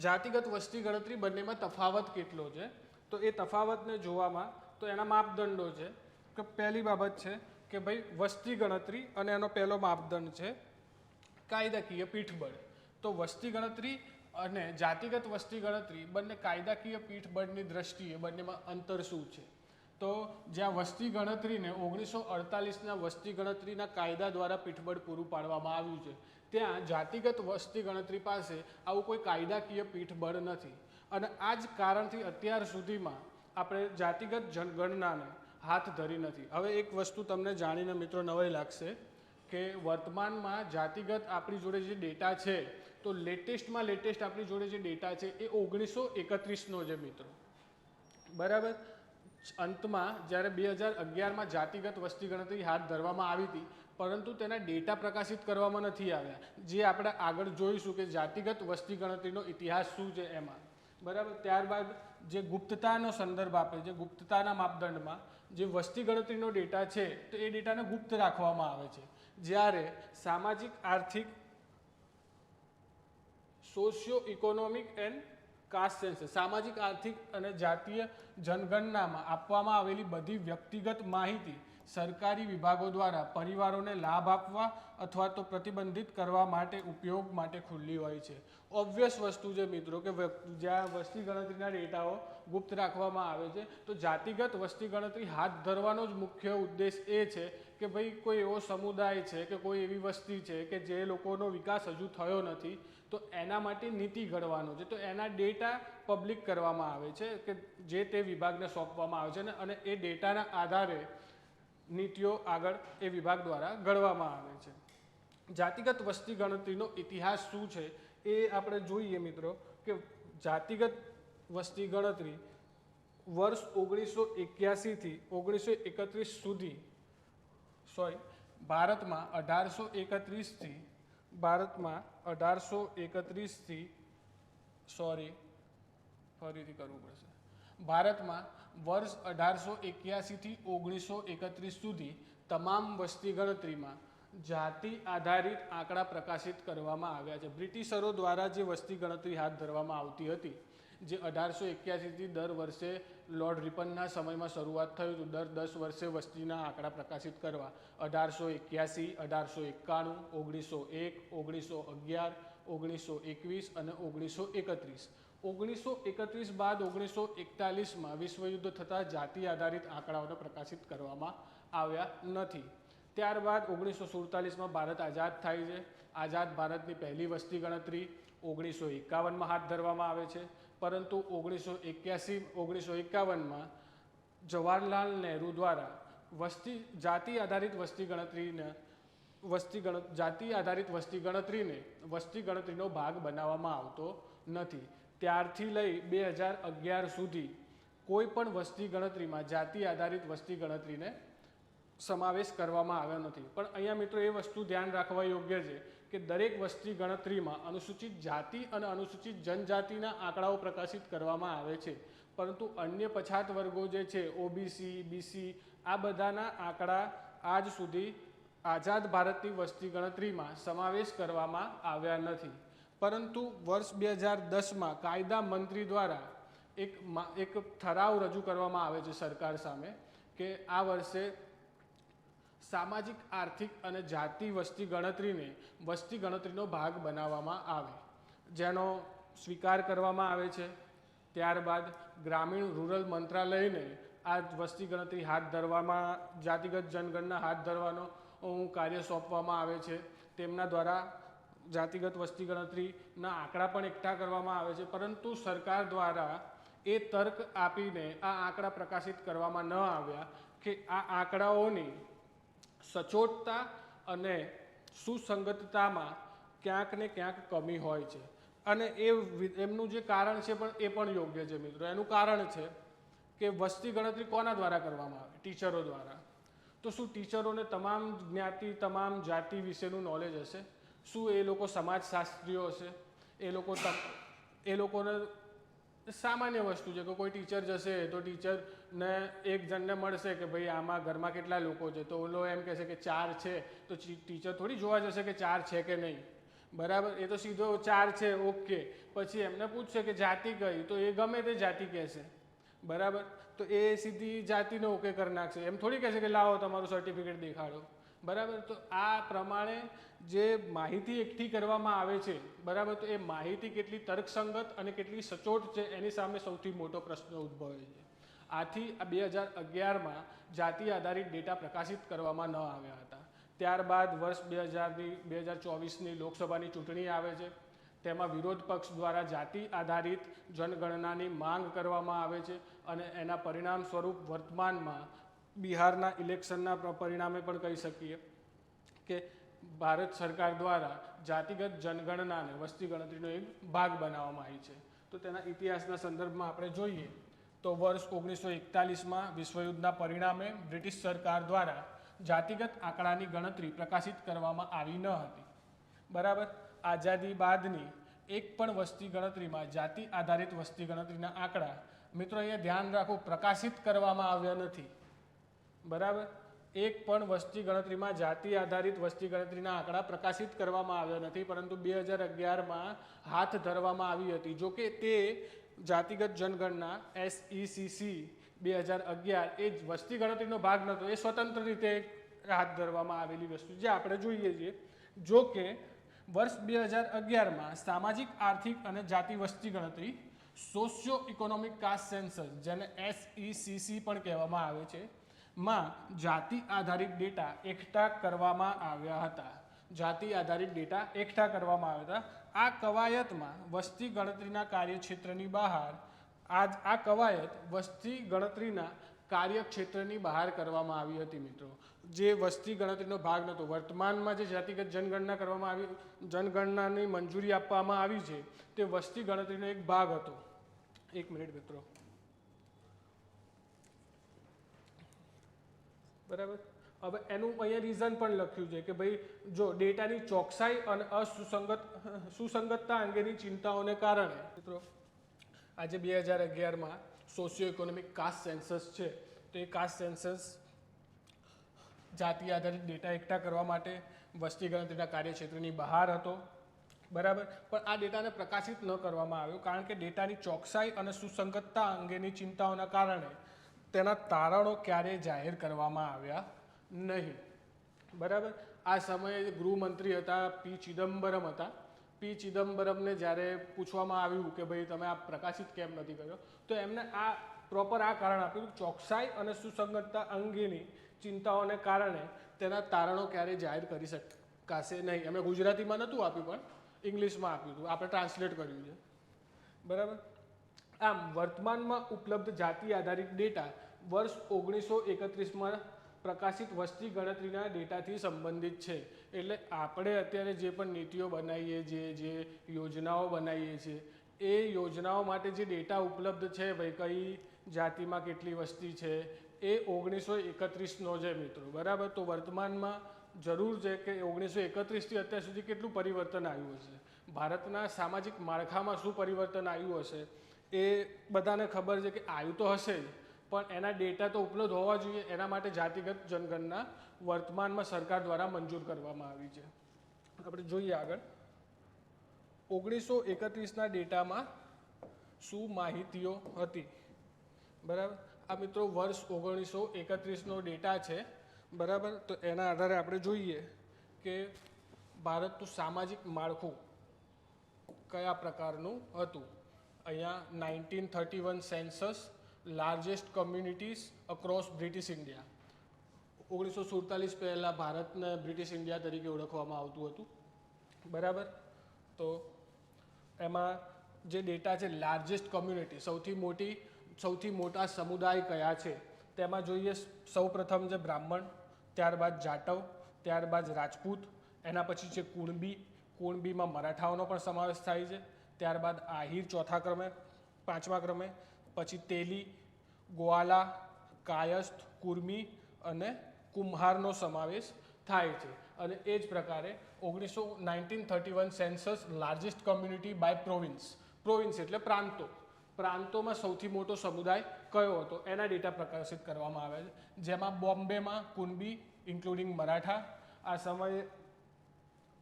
જાતિગત વસ્તી ગણતરી બંનેમાં તફાવત કેટલો છે. તો એ તફાવતને જોવામાં તો એના માપદંડો છે કે પહેલી બાબત છે કે ભાઈ વસ્તી ગણતરી અને એનો પહેલો માપદંડ છે કાયદાકીય પીઠબળ. તો વસ્તી ગણતરી અને જાતિગત વસ્તી ગણતરી બંને કાયદાકીય પીઠબળની દ્રષ્ટિએ બંનેમાં અંતર શું છે? તો જ્યાં વસ્તી ગણતરીને 1948ના વસ્તી ગણતરીના કાયદા દ્વારા પીઠબળ પૂરું પાડવામાં આવ્યું છે, ત્યાં જાતિગત વસ્તી ગણતરી પાસે આવું કોઈ કાયદાકીય પીઠબળ નથી. અને આ જ કારણથી અત્યાર સુધીમાં આપણે જાતિગત જનગણનાને હાથ ધરી નથી. હવે એક વસ્તુ તમને જાણીને મિત્રો નવાઈ લાગશે કે વર્તમાનમાં જાતિગત આપણી જોડે જે ડેટા છે, તો લેટેસ્ટમાં લેટેસ્ટ આપણી જોડે જે ડેટા છે એ 1931નો છે મિત્રો, બરાબર. અંતમાં જ્યારે 2011માં જાતિગત વસ્તી ગણતરી હાથ ધરવામાં આવી હતી, પરંતુ તેના ડેટા પ્રકાશિત કરવામાં નથી આવ્યા. જે આપણે આગળ જોઈશું કે જાતિગત વસ્તી ગણતરીનો ઇતિહાસ શું છે એમાં, બરાબર. ત્યારબાદ જે ગુપ્તતાનો સંદર્ભ આપે છે, ગુપ્તતાના માપદંડમાં જે વસ્તી ગણતરીનો ડેટા છે તો એ ડેટાને ગુપ્ત રાખવામાં આવે છે. જ્યારે સામાજિક આર્થિક, socio economic and caste census, સામાજિક આર્થિક અને જાતીય જનગણનામાં આપવામાં આવેલી બધી વ્યક્તિગત માહિતી સરકારી વિભાગો દ્વારા પરિવારોને લાભ આપવા અથવા તો પ્રતિબંધિત કરવા માટે ઉપયોગ માટે ખુલ્લી હોય છે. ઓબ્વિયસ વસ્તુ છે મિત્રો કે જ્યાં વસ્તી ગણતરીના ડેટાઓ ગુપ્ત રાખવામાં આવે છે, તો જાતિગત વસ્તી ગણતરી હાથ ધરવાનો જ મુખ્ય ઉદ્દેશ એ છે કે ભાઈ કોઈ એવો સમુદાય છે કે કોઈ એવી વસ્તી છે કે જે લોકોનો વિકાસ હજુ થયો નથી, તો એના માટે નીતિ ઘડવાનો છે. તો એના ડેટા પબ્લિક કરવામાં આવે છે કે જે તે વિભાગને સોંપવામાં આવે છે અને એ ડેટાના આધારે નીતિઓ આગળ એ વિભાગ દ્વારા ઘડવામાં આવે છે. જાતિગત વસ્તી ગણતરીનો ઇતિહાસ શું છે એ આપણે જોઈએ મિત્રો કે જાતિગત વસ્તી ગણતરી વર્ષ 1981થી 1931 સુધી, ભારતમાં 1831થી ભારતમાં વર્ષ 1881થી 1931 સુધી તમામ વસ્તી ગણતરીમાં જાતિ આધારિત આંકડા પ્રકાશિત કરવામાં આવ્યા છે. બ્રિટિશરો દ્વારા જે વસ્તી ગણતરી હાથ ધરવામાં આવતી હતી, જે 1881થી દર વર્ષે લોર્ડ રિપનના સમયમાં શરૂઆત થયું હતું, દર 10 વર્ષે વસ્તીના આંકડા પ્રકાશિત કરવા. 1881, 1891, 1901, 1911, 1921 અને 1931. 1931 બાદ 1941માં વિશ્વયુદ્ધ થતાં જાતિ આધારિત આંકડાઓને પ્રકાશિત કરવામાં આવ્યા નથી. ત્યારબાદ 1947માં ભારત આઝાદ થાય છે. આઝાદ ભારતની પહેલી વસ્તી ગણતરી 1951માં હાથ ધરવામાં આવે છે, પરંતુ 1951માં જવાહરલાલ નહેરુ દ્વારા જાતિ આધારિત વસ્તી ગણતરીનો ભાગ બનાવવામાં આવતો નથી. ત્યારથી લઈ 2011 સુધી કોઈ પણ વસ્તી ગણતરીમાં જાતિ આધારિત વસ્તી ગણતરીને સમાવેશ કરવામાં આવ્યો નથી. પણ અહીંયા મિત્રો એ વસ્તુ ધ્યાન રાખવા યોગ્ય છે કે દરેક વસ્તી ગણતરીમાં અનુસૂચિત જાતિ અને અનુસૂચિત જનજાતિના આંકડાઓ પ્રકાશિત કરવામાં આવે છે, પરંતુ અન્ય પછાત વર્ગો જે છે ઓબીસી, બીસી, આ બધાના આંકડા આજ સુધી આઝાદ ભારતની વસ્તી ગણતરીમાં સમાવેશ કરવામાં આવ્યા નથી. પરંતુ વર્ષ 2010માં કાયદા મંત્રી દ્વારા એક ઠરાવ રજૂ કરવામાં આવે છે સરકાર સામે કે આ વર્ષે સામાજિક, આર્થિક અને જાતિ વસ્તી ગણતરીને વસ્તી ગણતરીનો ભાગ બનાવવામાં આવે, જેનો સ્વીકાર કરવામાં આવે છે. ત્યારબાદ ગ્રામીણ રૂરલ મંત્રાલયને આ વસ્તી ગણતરી હાથ ધરવામાં, જાતિગત જનગણના હાથ ધરવાનો કાર્ય સોંપવામાં આવે છે. તેમના દ્વારા જાતિગત વસ્તી ગણતરીના આંકડા પણ એકઠા કરવામાં આવે છે, પરંતુ સરકાર દ્વારા એ તર્ક આપીને આ આંકડા પ્રકાશિત કરવામાં ન આવ્યા કે આ આંકડાઓની સચોટતા અને સુસંગતતામાં ક્યાંક ને ક્યાંક કમી હોય છે. અને એમનું જે કારણ છે પણ એ પણ યોગ્ય છે મિત્રો. એનું કારણ છે કે વસ્તી ગણતરી કોના દ્વારા કરવામાં આવે? ટીચરો દ્વારા. તો શું ટીચરોને તમામ જ્ઞાતિ, તમામ જાતિ વિશેનું નોલેજ હશે? શું એ લોકો સમાજશાસ્ત્રીઓ હશે? એ લોકોને સામાન્ય વસ્તુ છે કે કોઈ ટીચર જશે તો ટીચરને એક જણને મળશે કે ભાઈ આમાં ઘરમાં કેટલા લોકો છે, તો ઓલો એમ કહેશે કે 4 છે, તો ટીચર થોડી જોવા જશે કે 4 છે કે નહીં, બરાબર? એ તો સીધો 4 છે, ઓકે. પછી એમને પૂછશે કે જાતિ કઈ, તો એ ગમે તે જાતિ કહેશે, બરાબર? તો એ સીધી જાતિને ઓકે કરી નાખશે. એમ થોડી કહેશે કે લાવો તમારું સર્ટિફિકેટ દેખાડો, બરાબર? તો આ પ્રમાણે જે માહિતી એકઠી કરવામાં આવે છે, બરાબર, તો એ માહિતી કેટલી તર્કસંગત અને કેટલી સચોટ છે એની સામે સૌથી મોટો પ્રશ્ન ઉદ્ભવે છે. આથી આ 2011માં જાતિ આધારિત ડેટા પ્રકાશિત કરવામાં ન આવ્યા હતા. ત્યારબાદ વર્ષ 2024ની લોકસભાની ચૂંટણી આવે છે. તેમાં વિરોધ પક્ષ દ્વારા જાતિ આધારિત જનગણનાની માંગ કરવામાં આવે છે અને એના પરિણામ સ્વરૂપ વર્તમાનમાં બિહારના ઇલેક્શનના પરિણામે પણ કહી શકીએ કે ભારત સરકાર દ્વારા જાતિગત જનગણનાને વસ્તી ગણતરીનો એક ભાગ બનાવવામાં આવી છે. તો તેના ઇતિહાસના સંદર્ભમાં આપણે જોઈએ તો વર્ષ 1941માં વિશ્વયુદ્ધના પરિણામે બ્રિટિશ સરકાર દ્વારા જાતિગત આંકડાની ગણતરી પ્રકાશિત કરવામાં આવી ન હતી, બરાબર? આઝાદી બાદની એક પણ વસ્તી ગણતરીમાં જાતિ આધારિત વસ્તી ગણતરીના આંકડા, મિત્રો અહીંયા ધ્યાન રાખો, પ્રકાશિત કરવામાં આવ્યા નથી, બરાબર? એક પણ વસ્તી ગણતરીમાં જાતિ આધારિત વસ્તી ગણતરીના આંકડા પ્રકાશિત કરવામાં આવ્યા નથી, પરંતુ 2011માં હાથ ધરવામાં આવી હતી. જો કે તે જાતિગત જનગણના SECC 2011 એ વસ્તી ગણતરીનો ભાગ નહોતો, એ સ્વતંત્ર રીતે હાથ ધરવામાં આવેલી વસ્તુ જે આપણે જોઈએ છીએ. જો કે વર્ષ 2011માં સામાજિક, આર્થિક અને જાતિ વસ્તી ગણતરી, સોશિયો ઇકોનોમિક કાસ્ટ સેન્સસ, જેને SECC પણ કહેવામાં આવે છે, માં જાતિ આધારિત ડેટા એકઠા કરવામાં આવ્યા હતા. જાતિ આધારિત ડેટા એકઠા કરવામાં આવ્યા હતા. આ કવાયતમાં વસ્તી ગણતરીના કાર્યક્ષેત્રની બહાર આ કવાયત વસ્તી ગણતરીના કાર્યક્ષેત્રની બહાર કરવામાં આવી હતી મિત્રો. જે વસ્તી ગણતરીનો ભાગ નહોતો. વર્તમાનમાં જે જાતિગત જનગણના કરવામાં આવી, જનગણનાની મંજૂરી આપવામાં આવી છે, તે વસ્તી ગણતરીનો એક ભાગ હતો. એક મિનિટ મિત્રો, બરાબર? હવે એનું અહીંયા રીઝન પણ લખ્યું છે કે ભાઈ જો ડેટાની ચોકસાઈ અને સુસંગતતા અંગેની ચિંતાઓને કારણે મિત્રો આજે 2011માં સોશિયો ઇકોનોમિક કાસ્ટ સેન્સસ છે, તો એ કાસ્ટ સેન્સસ જાતિ આધારિત ડેટા એકઠા કરવા માટે વસ્તી ગણતરીના કાર્યક્ષેત્રની બહાર હતો, બરાબર? પણ આ ડેટાને પ્રકાશિત ન કરવામાં આવ્યો કારણ કે ડેટાની ચોકસાઈ અને સુસંગતતા અંગેની ચિંતાઓના કારણે તેના તારણો ક્યારેય જાહેર કરવામાં આવ્યા નહીં, બરાબર? આ સમયે ગૃહમંત્રી હતા P. ચિદમ્બરમ હતા. P. ચિદમ્બરમને જ્યારે પૂછવામાં આવ્યું કે ભાઈ તમે આ પ્રકાશિત કેમ નથી કર્યો, તો એમને આ પ્રોપર આ કારણ આપ્યું, ચોકસાઈ અને સુસંગતતા અંગેની ચિંતાઓને કારણે તેના તારણો ક્યારેય જાહેર કરી શકાશે નહીં. એમણે ગુજરાતીમાં નહોતું આપ્યું, પણ ઇંગ્લિશમાં આપ્યું હતું. આપણે ટ્રાન્સલેટ કર્યું છે, બરાબર? આમ વર્તમાનમાં ઉપલબ્ધ જાતિ આધારિત ડેટા વર્ષ 1931માં પ્રકાશિત વસ્તી ગણતરીના ડેટાથી સંબંધિત છે. એટલે આપણે અત્યારે જે પણ નીતિઓ બનાવીએ છીએ, જે યોજનાઓ બનાવીએ છીએ, એ યોજનાઓ માટે જે ડેટા ઉપલબ્ધ છે, ભાઈ કઈ જાતિમાં કેટલી વસ્તી છે, એ 1931નો છે મિત્રો, બરાબર? તો વર્તમાનમાં જરૂર છે કે 1931થી અત્યાર સુધી કેટલું પરિવર્તન આવ્યું હશે, ભારતના સામાજિક માળખામાં શું પરિવર્તન આવ્યું હશે, એ બધાને ખબર છે કે આવ્યું તો હશે જ, પણ એના ડેટા તો ઉપલબ્ધ હોવા જોઈએ. એના માટે જાતિગત જનગણના વર્તમાનમાં સરકાર દ્વારા મંજૂર કરવામાં આવી છે. આપણે જોઈએ આગળ 1931ના ડેટામાં શું માહિતીઓ હતી, બરાબર? આ મિત્રો વર્ષ 1931નો ડેટા છે. બરાબર. તો એના આધારે આપણે જોઈએ કે ભારતનું સામાજિક માળખું કયા પ્રકારનું હતું. અહીંયા 1931 census largest communities across British India. 1947 પહેલાં ભારતને બ્રિટિશ ઇન્ડિયા તરીકે ઓળખવામાં આવતું હતું. બરાબર. તો એમાં જે ડેટા છે લાર્જેસ્ટ કમ્યુનિટી, સૌથી મોટા સમુદાય કયા છે તેમાં જોઈએ સૌપ્રથમ છે બ્રાહ્મણ, ત્યારબાદ જાટવ, ત્યારબાદ રાજપૂત, એના પછી છે કુણબીમાં મરાઠાઓનો પણ સમાવેશ થાય છે, ત્યારબાદ આહિર ચોથા ક્રમે, પાંચમા ક્રમે, પછી તેલી, ગ્વાલા, કાયસ્થ, કુર્મી અને કુમ્હારનો સમાવેશ થાય છે. અને એ જ પ્રકારે 1931 census largest community by province એટલે પ્રાંતોમાં સૌથી મોટો સમુદાય કયો હતો એના ડેટા પ્રકાશિત કરવામાં આવ્યા છે. જેમાં બોમ્બેમાં કુણબી ઇન્ક્લુડિંગ મરાઠા, આ સમયે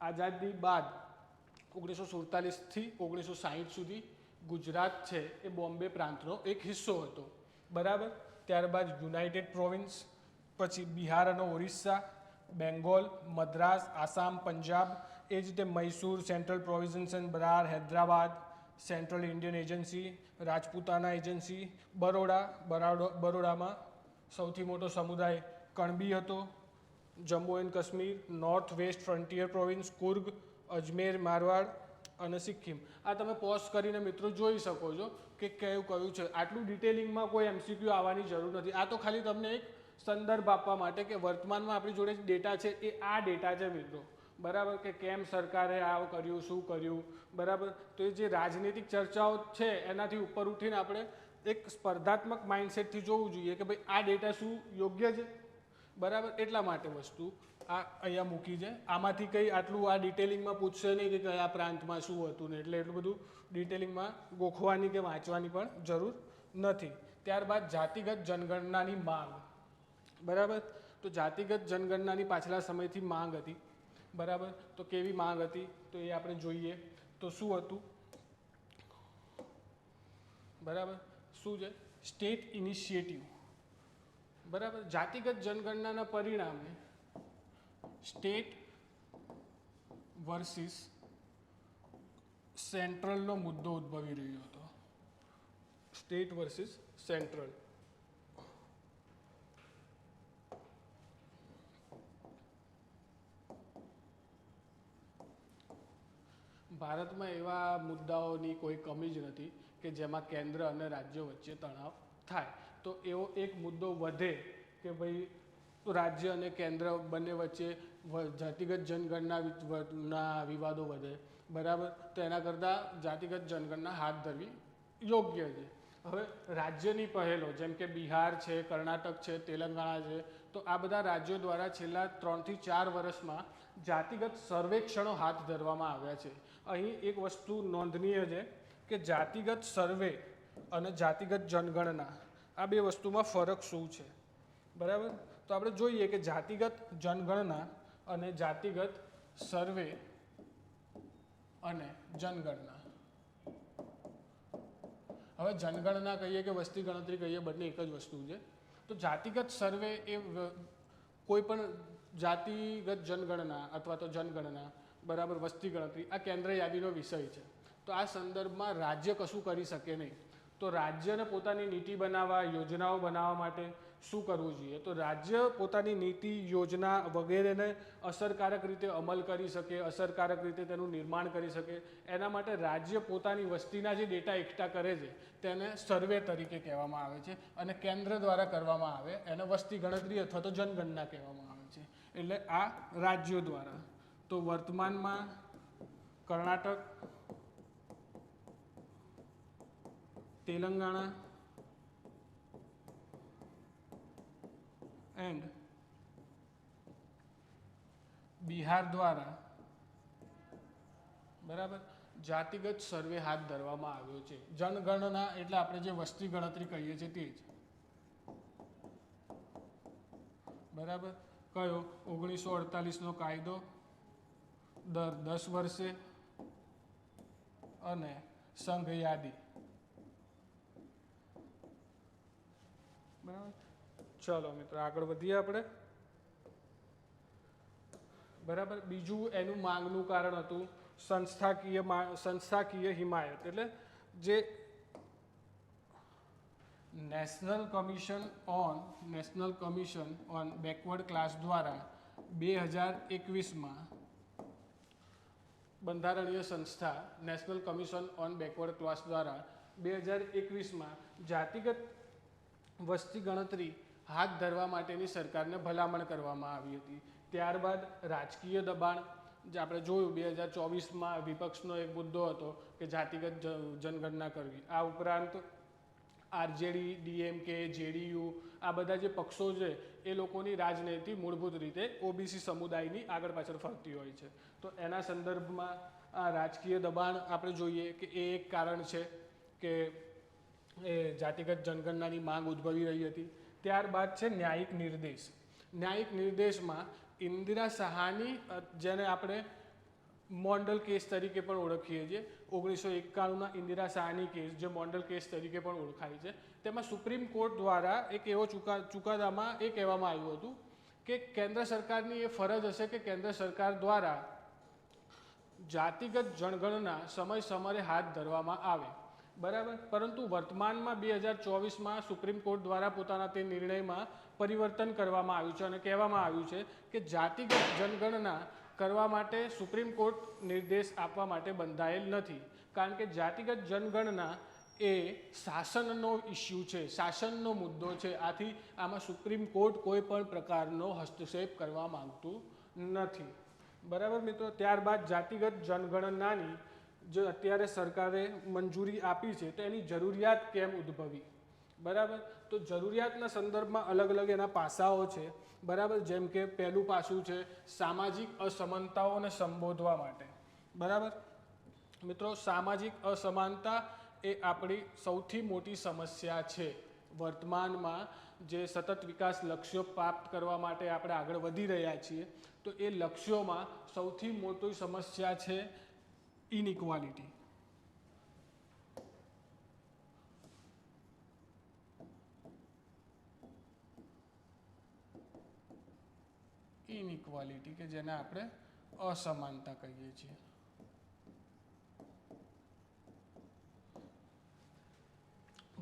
આઝાદી બાદ 1947થી 1960 સુધી ગુજરાત છે એ બોમ્બે પ્રાંતનો એક હિસ્સો હતો. બરાબર. ત્યારબાદ યુનાઇટેડ પ્રોવિન્સ, પછી બિહાર અને ઓરિસ્સા, બેંગોલ, મદ્રાસ, આસામ, પંજાબ, એ જ રીતે Mysore, central provinces and Berar, Hyderabad, central Indian agency, Rajputana agency, બરોડામાં સૌથી મોટો સમુદાય કણબી હતો, Jammu and Kashmir, north west frontier province, Coorg, Ajmer, Marwar અને સિક્કિમ. આ તમે પોઝ કરીને મિત્રો જોઈ શકો છો કે કયું છે. આટલું ડિટેલિંગમાં કોઈ MCQ આવવાની જરૂર નથી. આ તો ખાલી તમને એક સંદર્ભ આપવા માટે કે વર્તમાનમાં આપણી જોડે ડેટા છે એ આ ડેટા છે મિત્રો. બરાબર. કે કેમ સરકારે આ કર્યું, શું કર્યું. બરાબર. તો એ જે રાજનીતિક ચર્ચાઓ છે એનાથી ઉપર ઉઠીને આપણે એક સ્પર્ધાત્મક માઇન્ડસેટથી જોવું જોઈએ કે ભાઈ આ ડેટા શું યોગ્ય છે. બરાબર. એટલા માટે વસ્તુ આ અહીંયા મૂકી છે. આમાંથી કંઈ આટલું આ ડિટેલિંગમાં પૂછશે નહીં કે કયા પ્રાંતમાં શું હતું ને, એટલે એટલું બધું ડિટેલિંગમાં ગોખવાની કે વાંચવાની પણ જરૂર નથી. ત્યારબાદ જાતિગત જનગણનાની માંગ. બરાબર. તો જાતિગત જનગણનાની પાછલા સમયથી માંગ હતી. બરાબર. તો કેવી માંગ હતી તો એ આપણે જોઈએ. તો શું હતું. બરાબર. શું છે સ્ટેટ ઇનિશિયેટિવ. બરાબર. જાતિગત જનગણનાના પરિણામે સ્ટેટ વર્સિસ સેન્ટ્રલનો મુદ્દો ઉદ્ભવી રહ્યો હતો. State versus central. ભારતમાં એવા મુદ્દાઓની કોઈ કમી જ નથી કે જેમાં કેન્દ્ર અને રાજ્યો વચ્ચે તણાવ થાય. તો એવો એક મુદ્દો વધે કે ભાઈ રાજ્ય અને કેન્દ્ર બંને વચ્ચે જાતિગત જનગણના વિવાદો વધે. બરાબર. તો એના કરતાં જાતિગત જનગણના હાથ ધરવી યોગ્ય છે. હવે રાજ્યની પહેલો જેમ કે બિહાર છે, કર્ણાટક છે, તેલંગાણા છે, તો આ બધા રાજ્યો દ્વારા છેલ્લા 3 થી 4 વર્ષમાં જાતિગત સર્વેક્ષણો હાથ ધરવામાં આવ્યા છે. અહીં એક વસ્તુ નોંધનીય છે કે જાતિગત સર્વે અને જાતિગત જનગણના આ બે વસ્તુમાં ફરક શું છે. બરાબર. તો આપણે જોઈએ કે જાતિગત જનગણના અને જાતિગત સર્વે અને જનગણના. હવે જનગણના કહીએ કે વસ્તી ગણતરી કહીએ, બંને એક જ વસ્તુ છે. તો જાતિગત સર્વે એ કોઈ પણ જાતિગત જનગણના અથવા તો જનગણના, બરાબર, વસ્તી ગણતરી આ કેન્દ્ર યાદીનો વિષય છે. તો આ સંદર્ભમાં રાજ્ય કશું કરી શકે નહીં. તો રાજ્યને પોતાની નીતિ બનાવવા, યોજનાઓ બનાવવા માટે શું કરવું જોઈએ. તો રાજ્ય પોતાની નીતિ, યોજના વગેરેને અસરકારક રીતે અમલ કરી શકે, અસરકારક રીતે તેનું નિર્માણ કરી શકે, એના માટે રાજ્ય પોતાની વસ્તીના જે ડેટા એકઠા કરે છે તેને સર્વે તરીકે કહેવામાં આવે છે. અને કેન્દ્ર દ્વારા કરવામાં આવે એને વસ્તી ગણતરી અથવા તો જનગણના કહેવામાં આવે છે. એટલે આ રાજ્યો દ્વારા. તો વર્તમાનમાં કર્ણાટક, તેલંગાણા એન્ડ બિહાર દ્વારા, બરાબર, જાતિગત સર્વે હાથ ધરવામાં આવ્યો છે. જનગણના એટલે આપણે જે વસ્તી ગણતરી કહીએ છીએ તે જ. બરાબર. કયો 1948નો કાયદો દર 10 વર્ષે અને સંઘ યાદી. બરાબર. ચલો મિત્રો આગળ વધીએ આપણે. બરાબર. બીજું એનું માંગનું કારણ હતું સંસ્થાકીય હિમાયત, એટલે જે national commission on backward class દ્વારા 2021માં બંધારણીય સંસ્થા national commission on backward class દ્વારા 2021માં જાતિગત વસ્તી ગણતરી હાથ ધરવા માટેની સરકારને ભલામણ કરવામાં આવી હતી. ત્યારબાદ રાજકીય દબાણ, જે આપણે જોયું 2024માં વિપક્ષનો એક મુદ્દો હતો કે જાતિગત જનગણના કરવી. આ ઉપરાંત આરજેડી, ડીએમકે, જેડીયુ આ બધા જે પક્ષો છે એ લોકોની રાજનીતિ મૂળભૂત રીતે ઓબીસી સમુદાયની આગળ પાછળ ફરતી હોય છે. તો એના સંદર્ભમાં આ રાજકીય દબાણ આપણે જોઈએ કે એ એક કારણ છે કે એ જાતિગત જનગણનાની માંગ ઉદ્ભવી રહી હતી. ત્યારબાદ છે ન્યાયિક નિર્દેશ. ન્યાયિક નિર્દેશમાં ઇન્દિરા સાહાની, જેને આપણે મોન્ડલ કેસ તરીકે પણ ઓળખીએ છીએ, 1991ના ઇન્દિરા સાહાની કેસ જે મોન્ડલ કેસ તરીકે પણ ઓળખાય છે, તેમાં સુપ્રીમ કોર્ટ દ્વારા એક એવો ચુકાદામાં એ કહેવામાં આવ્યું હતું કે કેન્દ્ર સરકારની એ ફરજ હશે કે કેન્દ્ર સરકાર દ્વારા જાતિગત જનગણના સમયે હાથ ધરવામાં આવે. બરાબર. પરંતુ વર્તમાનમાં 2024માં સુપ્રીમ કોર્ટ દ્વારા પોતાના તે નિર્ણયમાં પરિવર્તન કરવામાં આવ્યું છે અને કહેવામાં આવ્યું છે કે જાતિગત જનગણના કરવા માટે સુપ્રીમ કોર્ટ નિર્દેશ આપવા માટે બંધાયેલ નથી, કારણ કે જાતિગત જનગણના એ શાસનનો ઇસ્યુ છે, શાસનનો મુદ્દો છે. આથી આમાં સુપ્રીમ કોર્ટ કોઈ પણ પ્રકારનો હસ્તક્ષેપ કરવા માંગતું નથી. બરાબર મિત્રો. ત્યારબાદ જાતિગત જનગણનાની જે અત્યારે સરકારે મંજૂરી આપી છે તો એની જરૂરિયાત કેમ ઉદ્ભવી. બરાબર. તો જરૂરિયાતના સંદર્ભમાં અલગ અલગ એના પાસાઓ છે. બરાબર. જેમ કે પહેલું પાસું છે સામાજિક અસમાનતાઓને સંબોધવા માટે. બરાબર મિત્રો. સામાજિક અસમાનતા એ આપણી સૌથી મોટી સમસ્યા છે. વર્તમાનમાં જે સતત વિકાસ લક્ષ્યો પ્રાપ્ત કરવા માટે આપણે આગળ વધી રહ્યા છીએ તો એ લક્ષ્યોમાં સૌથી મોટી સમસ્યા છે ઇનઇક્વાલિટી. ઇનઇક્વાલિટી કે જેને આપણે અસમાનતા કહીએ છીએ.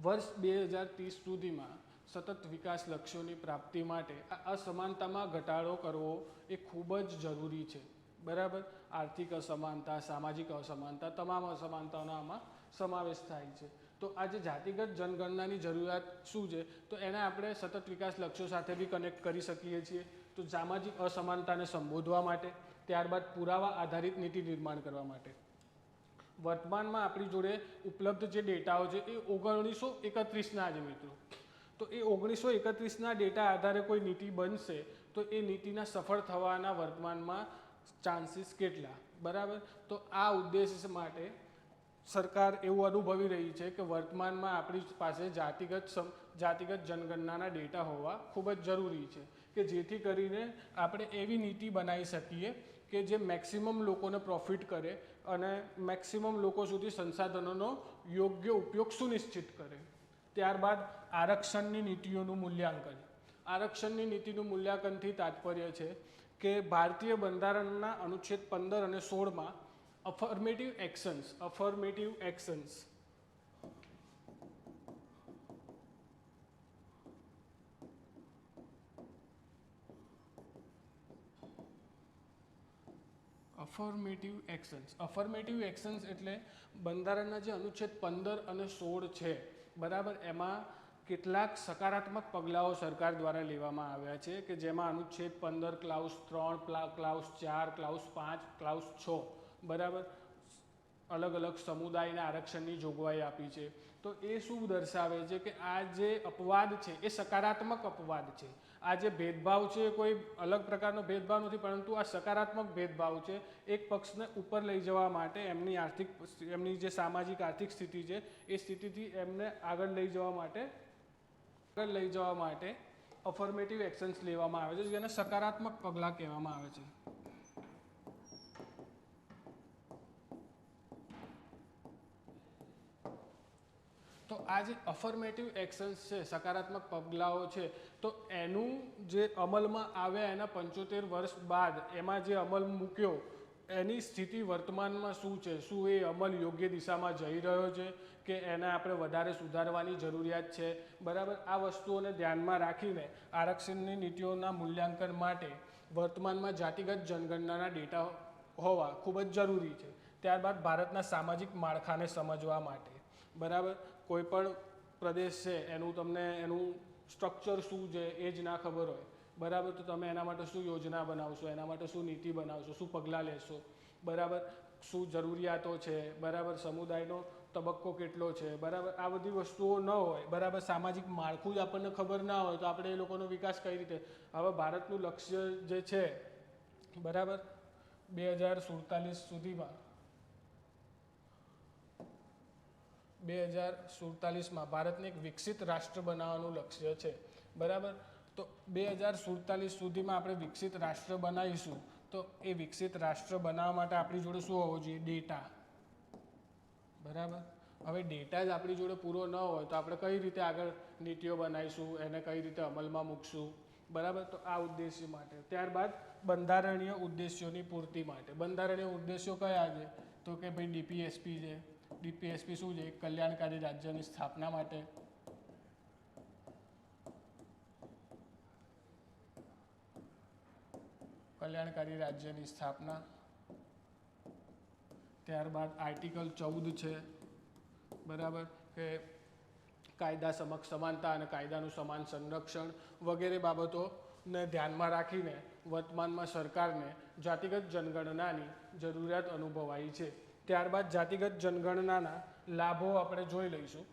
વર્ષ 2030 સુધીમાં સતત વિકાસ લક્ષ્યોની પ્રાપ્તિ માટે આ અસમાનતામાં ઘટાડો કરવો એ ખૂબ જ જરૂરી છે. બરાબર. આર્થિક અસમાનતા, સામાજિક અસમાનતા, તમામ અસમાનતાઓનો આમાં સમાવેશ થાય છે. તો આ જે જાતિગત જનગણનાની જરૂરિયાત શું છે તો એને આપણે સતત વિકાસ લક્ષ્યો સાથે બી કનેક્ટ કરી શકીએ છીએ. તો સામાજિક અસમાનતાને સંબોધવા માટે, ત્યારબાદ પુરાવા આધારિત નીતિ નિર્માણ કરવા માટે. વર્તમાનમાં આપણી જોડે ઉપલબ્ધ જે ડેટાઓ છે એ 1931ના છે મિત્રો. તો એ 1931ના ડેટા આધારે કોઈ નીતિ બનશે તો એ નીતિના સફળ થવાના વર્તમાનમાં ચાન્સીસ કેટલા. બરાબર. તો આ ઉદ્દેશ માટે સરકાર એવું અનુભવી રહી છે કે વર્તમાનમાં આપણી પાસે જાતિગત જનગણનાના ડેટા હોવા ખૂબ જ જરૂરી છે કે જેથી કરીને આપણે એવી નીતિ બનાવી શકીએ કે જે મેક્સિમમ લોકોને પ્રોફિટ કરે અને મેક્સિમમ લોકો સુધી સંસાધનોનો યોગ્ય ઉપયોગ સુનિશ્ચિત કરે. ત્યારબાદ આરક્ષણની નીતિઓનું મૂલ્યાંકન. આરક્ષણની નીતિનું મૂલ્યાંકનથી તાત્પર્ય છે કે ભારતીય બંધારણના અનુચ્છેદ 15 અને 16માં અફર્મેટિવ એક્શન્સ અફર્મેટિવ એક્શન્સ એટલે બંધારણના જે અનુચ્છેદ 15 અને 16 છે. બરાબર. એમાં કેટલાક સકારાત્મક પગલાઓ સરકાર દ્વારા લેવામાં આવ્યા છે કે જેમાં અનુચ્છેદ 15 ક્લાઉઝ 3, ક્લાઉઝ 4, ક્લાઉઝ 5, ક્લાઉઝ 6 બરાબર અલગ અલગ સમુદાયના આરક્ષણની જોગવાઈ આપી છે. તો એ શું દર્શાવે છે કે આ જે અપવાદ છે એ સકારાત્મક અપવાદ છે. આ જે ભેદભાવ છે એ કોઈ અલગ પ્રકારનો ભેદભાવ નથી, પરંતુ આ સકારાત્મક ભેદભાવ છે. એક પક્ષને ઉપર લઈ જવા માટે એમની જે સામાજિક આર્થિક સ્થિતિ છે એ સ્થિતિથી એમને આગળ લઈ જવા માટે અફર્મેટિવ એક્શન્સ લેવામાં આવે છે, જેને સકારાત્મક પગલાં કહેવામાં આવે છે. તો આ જે અફર્મેટિવ એક્શન્સ છે, સકારાત્મક પગલાઓ છે, તો એનું જે અમલમાં આવ્યા એના 75 વર્ષ બાદ એમાં જે અમલ મૂક્યો એની સ્થિતિ વર્તમાનમાં શું છે, શું એ અમલ યોગ્ય દિશામાં જઈ રહ્યો છે કે એને આપણે વધારે સુધારવાની જરૂરિયાત છે, બરાબર. આ વસ્તુઓને ધ્યાનમાં રાખીને આરક્ષણની નીતિઓના મૂલ્યાંકન માટે વર્તમાનમાં જાતિગત જનગણનાના ડેટા હોવા ખૂબ જ જરૂરી છે. ત્યારબાદ ભારતના સામાજિક માળખાને સમજવા માટે, બરાબર, કોઈ પણ પ્રદેશ છે એનું સ્ટ્રક્ચર શું છે એ જ ના ખબર હોય, બરાબર, તો તમે એના માટે શું યોજના બનાવશો, એના માટે શું નીતિ બનાવશો, શું પગલાં લેશો, બરાબર, શું જરૂરિયાતો છે, બરાબર, સમુદાયનો તબક્કો કેટલો છે, બરાબર, આ બધી વસ્તુઓ ન હોય, બરાબર, સામાજિક માળખું જ આપણને ખબર ના હોય તો આપણે એ લોકોનો વિકાસ કઈ રીતે. હવે ભારતનું લક્ષ્ય જે છે, બરાબર, 2047 સુધીમાં 2047માં ભારતને એક વિકસિત રાષ્ટ્ર બનાવવાનું લક્ષ્ય છે, બરાબર. તો 2047 સુધીમાં આપણે વિકસિત રાષ્ટ્ર બનાવીશું તો એ વિકસિત રાષ્ટ્ર બનાવવા માટે આપણી જોડે શું હોવો જોઈએ? ડેટા, બરાબર. હવે ડેટા જ આપણી જોડે પૂરો ન હોય તો આપણે કઈ રીતે આગળ નીતિઓ બનાવીશું, એને કઈ રીતે અમલમાં મૂકશું, બરાબર. તો આ ઉદ્દેશ્ય માટે. ત્યારબાદ બંધારણીય ઉદ્દેશ્યોની પૂર્તિ માટે. બંધારણીય ઉદ્દેશ્યો કયા છે? તો કે ભાઈ ડીપીએસપી છે. ડીપીએસપી શું છે? કલ્યાણકારી રાજ્યની સ્થાપના માટે. કલ્યાણકારી રાજ્યની સ્થાપના. ત્યારબાદ આર્ટિકલ 14 છે, બરાબર, કે કાયદા સમક્ષ સમાનતા અને કાયદાનું સમાન સંરક્ષણ વગેરે બાબતોને ધ્યાનમાં રાખીને વર્તમાનમાં સરકારને જાતિગત જનગણનાની જરૂરિયાત અનુભવાઈ છે. ત્યારબાદ જાતિગત જનગણનાના લાભો આપણે જોઈ લઈશું.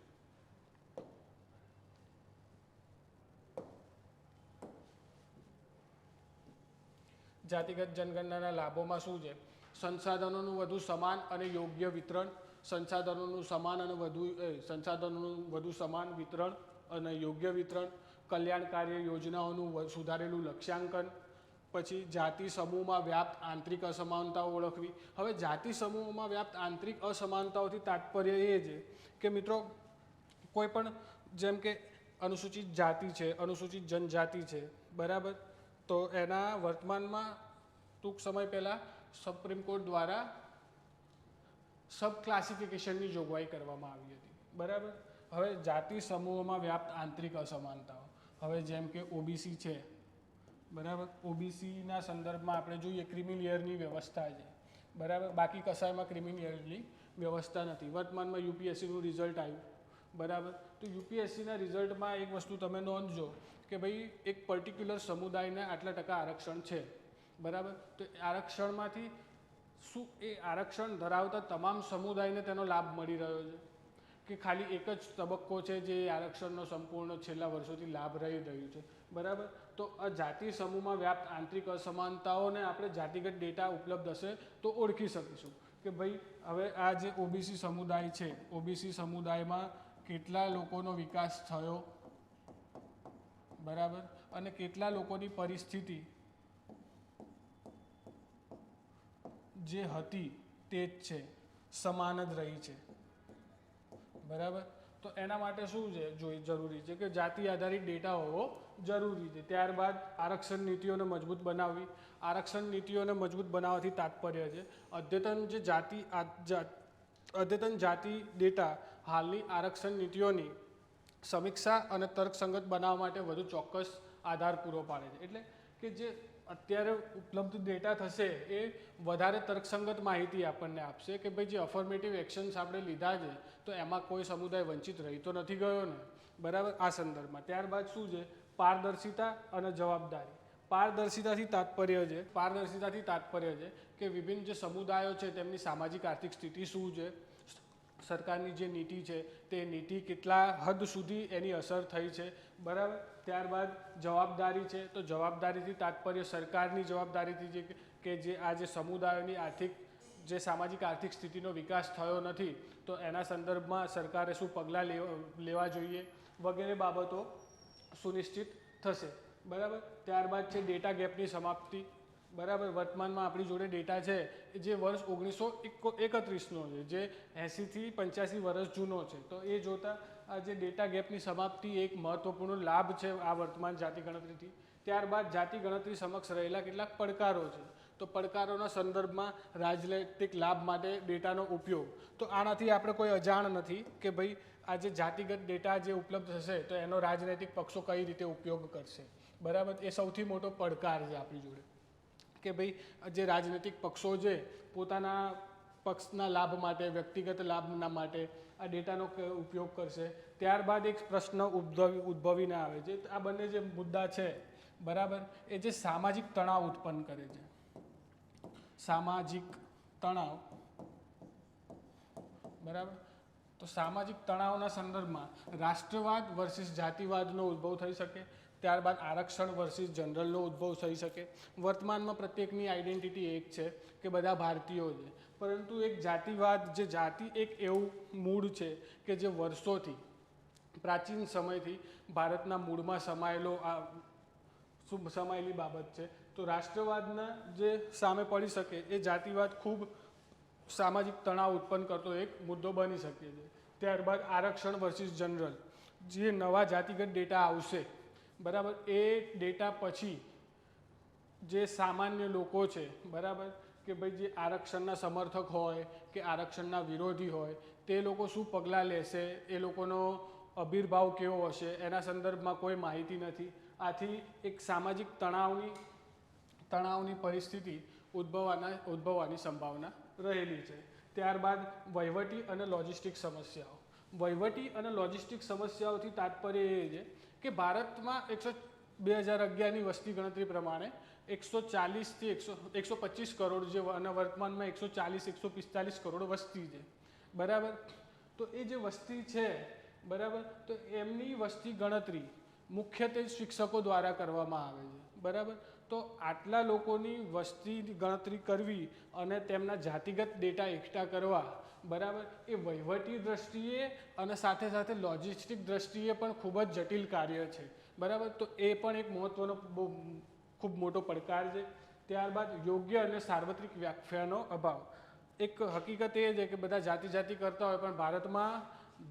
જાતિગત જનગણનાના લાભોમાં શું છે? સંસાધનોનું વધુ સમાન અને યોગ્ય વિતરણ, સંસાધનોનું વધુ સમાન વિતરણ અને યોગ્ય વિતરણ, કલ્યાણકારી યોજનાઓનું સુધારેલું લક્ષ્યાંકન, પછી જાતિ સમૂહમાં વ્યાપ્ત આંતરિક અસમાનતાઓ ઓળખવી. હવે જાતિ સમૂહોમાં વ્યાપ્ત આંતરિક અસમાનતાઓથી તાત્પર્ય એ છે કે મિત્રો કોઈ પણ જેમ કે અનુસૂચિત જાતિ છે, અનુસૂચિત જનજાતિ છે, બરાબર, તો એના વર્તમાનમાં ટૂંક સમય પહેલાં સુપ્રીમ કોર્ટ દ્વારા સબ ક્લાસિફિકેશનની જોગવાઈ કરવામાં આવી હતી, બરાબર. હવે જાતિ સમૂહોમાં વ્યાપ્ત આંતરિક અસમાનતાઓ, હવે જેમ કે ઓબીસી છે, બરાબર, ઓબીસીના સંદર્ભમાં આપણે જોઈએ ક્રિમિલિયરની વ્યવસ્થા છે, બરાબર, બાકી કશાયમાં ક્રિમિલિયરની વ્યવસ્થા નથી. વર્તમાનમાં યુપીએસસીનું રિઝલ્ટ આવ્યું, બરાબર, તો યુપીએસસીના રિઝલ્ટમાં એક વસ્તુ તમે નોંધજો કે ભાઈ એક પર્ટિક્યુલર સમુદાયને આટલા ટકા આરક્ષણ છે, બરાબર, તો આરક્ષણમાંથી શું એ આરક્ષણ ધરાવતા તમામ સમુદાયને તેનો લાભ મળી રહ્યો છે કે ખાલી એક જ તબક્કો છે જે આરક્ષણનો સંપૂર્ણ છેલ્લા વર્ષોથી લાભ રહી રહ્યું છે, બરાબર. તો આ જાતિ સમૂહમાં વ્યાપ્ત આંતરિક અસમાનતાઓને આપણે જાતિગત ડેટા ઉપલબ્ધ હશે તો ઓળખી શકીશું કે ભાઈ હવે આ જે ઓબીસી સમુદાય છે, ઓબીસી સમુદાયમાં કેટલા લોકોનો વિકાસ થયો, બરાબર, અને કેટલા લોકોની પરિસ્થિતિ જે હતી તે જ છે, સમાન જ રહી છે, બરાબર. તો એના માટે શું છે જરૂરી છે કે જાતિ આધારિત ડેટા હોવો જરૂરી છે. ત્યારબાદ આરક્ષણ નીતિઓને મજબૂત બનાવવી. આરક્ષણ નીતિઓને મજબૂત બનાવવાથી તાત્પર્ય છે અદ્યતન જાતિ ડેટા હાલની આરક્ષણ નીતિઓની સમીક્ષા અને તર્કસંગત બનાવવા માટે વધુ ચોક્કસ આધાર પૂરો પાડે છે. એટલે કે જે અત્યારે ઉપલબ્ધ ડેટા થશે એ વધારે તર્કસંગત માહિતી આપણને આપશે કે ભાઈ જે અફર્મેટિવ એક્શન્સ આપણે લીધા છે તો એમાં કોઈ સમુદાય વંચિત રહી તો નથી ગયો ને, બરાબર, આ સંદર્ભમાં. ત્યારબાદ શું છે? પારદર્શિતા અને જવાબદારી. પારદર્શિતાથી તાત્પર્ય છે કે વિભિન્ન જે સમુદાયો છે તેમની સામાજિક આર્થિક સ્થિતિ શું છે, સરકારની જે નીતિ છે તે નીતિ કેટલા હદ સુધી એની અસર થઈ છે, બરાબર. ત્યારબાદ જવાબદારી છે, તો જવાબદારીથી તાત્પર્ય સરકારની જવાબદારીથી છે કે જે આ જે સમુદાયોની જે સામાજિક આર્થિક સ્થિતિનો વિકાસ થયો નથી તો એના સંદર્ભમાં સરકારે શું પગલાં લેવા જોઈએ વગેરે બાબતો સુનિશ્ચિત થશે, બરાબર. ત્યારબાદ છે ડેટા ગેપની સમાપ્તિ, બરાબર. વર્તમાનમાં આપણી જોડે ડેટા છે જે વર્ષ 1931નો છે, જે 80 થી 85 વર્ષ જૂનો છે. તો એ જોતાં આ જે ડેટા ગેપની સમાપ્તિ એક મહત્વપૂર્ણ લાભ છે આ વર્તમાન જાતિ ગણતરીથી. ત્યારબાદ જાતિ ગણતરી સમક્ષ રહેલા કેટલાક પડકારો છે. તો પડકારોના સંદર્ભમાં રાજનૈતિક લાભ માટે ડેટાનો ઉપયોગ. તો આનાથી આપણે કોઈ અજાણ નથી કે ભાઈ આ જે જાતિગત ડેટા જે ઉપલબ્ધ થશે તો એનો રાજનૈતિક પક્ષો કઈ રીતે ઉપયોગ કરશે, બરાબર. એ સૌથી મોટો પડકાર છે આપણી જોડે કે ભાઈ જે રાજનૈતિક પક્ષો છે પોતાના પક્ષના લાભ માટે, વ્યક્તિગત લાભના માટે આ ડેટાનો ઉપયોગ કરશે. ત્યારબાદ એક પ્રશ્ન ઉદ્ભવીને આવે છે, આ બંને જે મુદ્દા છે, બરાબર, એ જે સામાજિક તણાવ ઉત્પન્ન કરે છે. સામાજિક તણાવ, બરાબર. તો સામાજિક તણાવના સંદર્ભમાં રાષ્ટ્રવાદ વર્સિસ જાતિવાદનો ઉદ્ભવ થઈ શકે. ત્યારબાદ આરક્ષણ વર્સિસ જનરલનો ઉદ્ભવ થઈ શકે. વર્તમાનમાં પ્રત્યેકની આઈડેન્ટિટી એક છે કે બધા ભારતીયો છે, પરંતુ એક જાતિવાદ, જે જાતિ એક એવું મૂળ છે કે જે વર્ષોથી, પ્રાચીન સમયથી ભારતના મૂળમાં સમાયેલી બાબત છે. તો રાષ્ટ્રવાદના જે સામે પડી શકે એ જાતિવાદ ખૂબ સામાજિક તણાવ ઉત્પન્ન કરતો એક મુદ્દો બની શકે છે. ત્યારબાદ આરક્ષણ વર્સિસ જનરલ, જે નવા જાતિગત ડેટા આવશે, બરાબર, એ ડેટા પછી જે સામાન્ય લોકો છે, બરાબર, કે ભાઈ જે આરક્ષણના સમર્થક હોય કે આરક્ષણના વિરોધી હોય તે લોકો શું પગલાં લેશે, એ લોકોનો આવિર્ભાવ કેવો હશે, એના સંદર્ભમાં કોઈ માહિતી નથી. આથી એક સામાજિક તણાવની પરિસ્થિતિ ઉદ્ભવવાની સંભાવના રહેલી છે. ત્યારબાદ વહીવટી અને લોજિસ્ટિક સમસ્યાઓ. વહીવટી અને લોજિસ્ટિક સમસ્યાઓથી તાત્પર્ય એ છે કે ભારતમાં 2011ની વસ્તી ગણતરી પ્રમાણે 140થી 125 કરોડ જે અને વર્તમાનમાં 140-145 કરોડ વસ્તી છે, બરાબર. તો એ જે વસ્તી છે, બરાબર, તો એમની વસ્તી ગણતરી મુખ્યત્વે શિક્ષકો દ્વારા કરવામાં આવે છે, બરાબર. તો આટલા લોકોની વસ્તી ગણતરી કરવી અને તેમના જાતિગત ડેટા એકઠા કરવા, બરાબર, એ વહીવટી દ્રષ્ટિએ અને સાથે સાથે લોજિસ્ટિક દ્રષ્ટિએ પણ ખૂબ જ જટિલ કાર્ય છે, બરાબર. તો એ પણ એક મહત્ત્વનો ખૂબ મોટો પડકાર છે. ત્યારબાદ યોગ્ય અને સાર્વત્રિક વ્યાખ્યાનો અભાવ. એક હકીકત એ છે કે બધા જાતિ કરતા હોય પણ ભારતમાં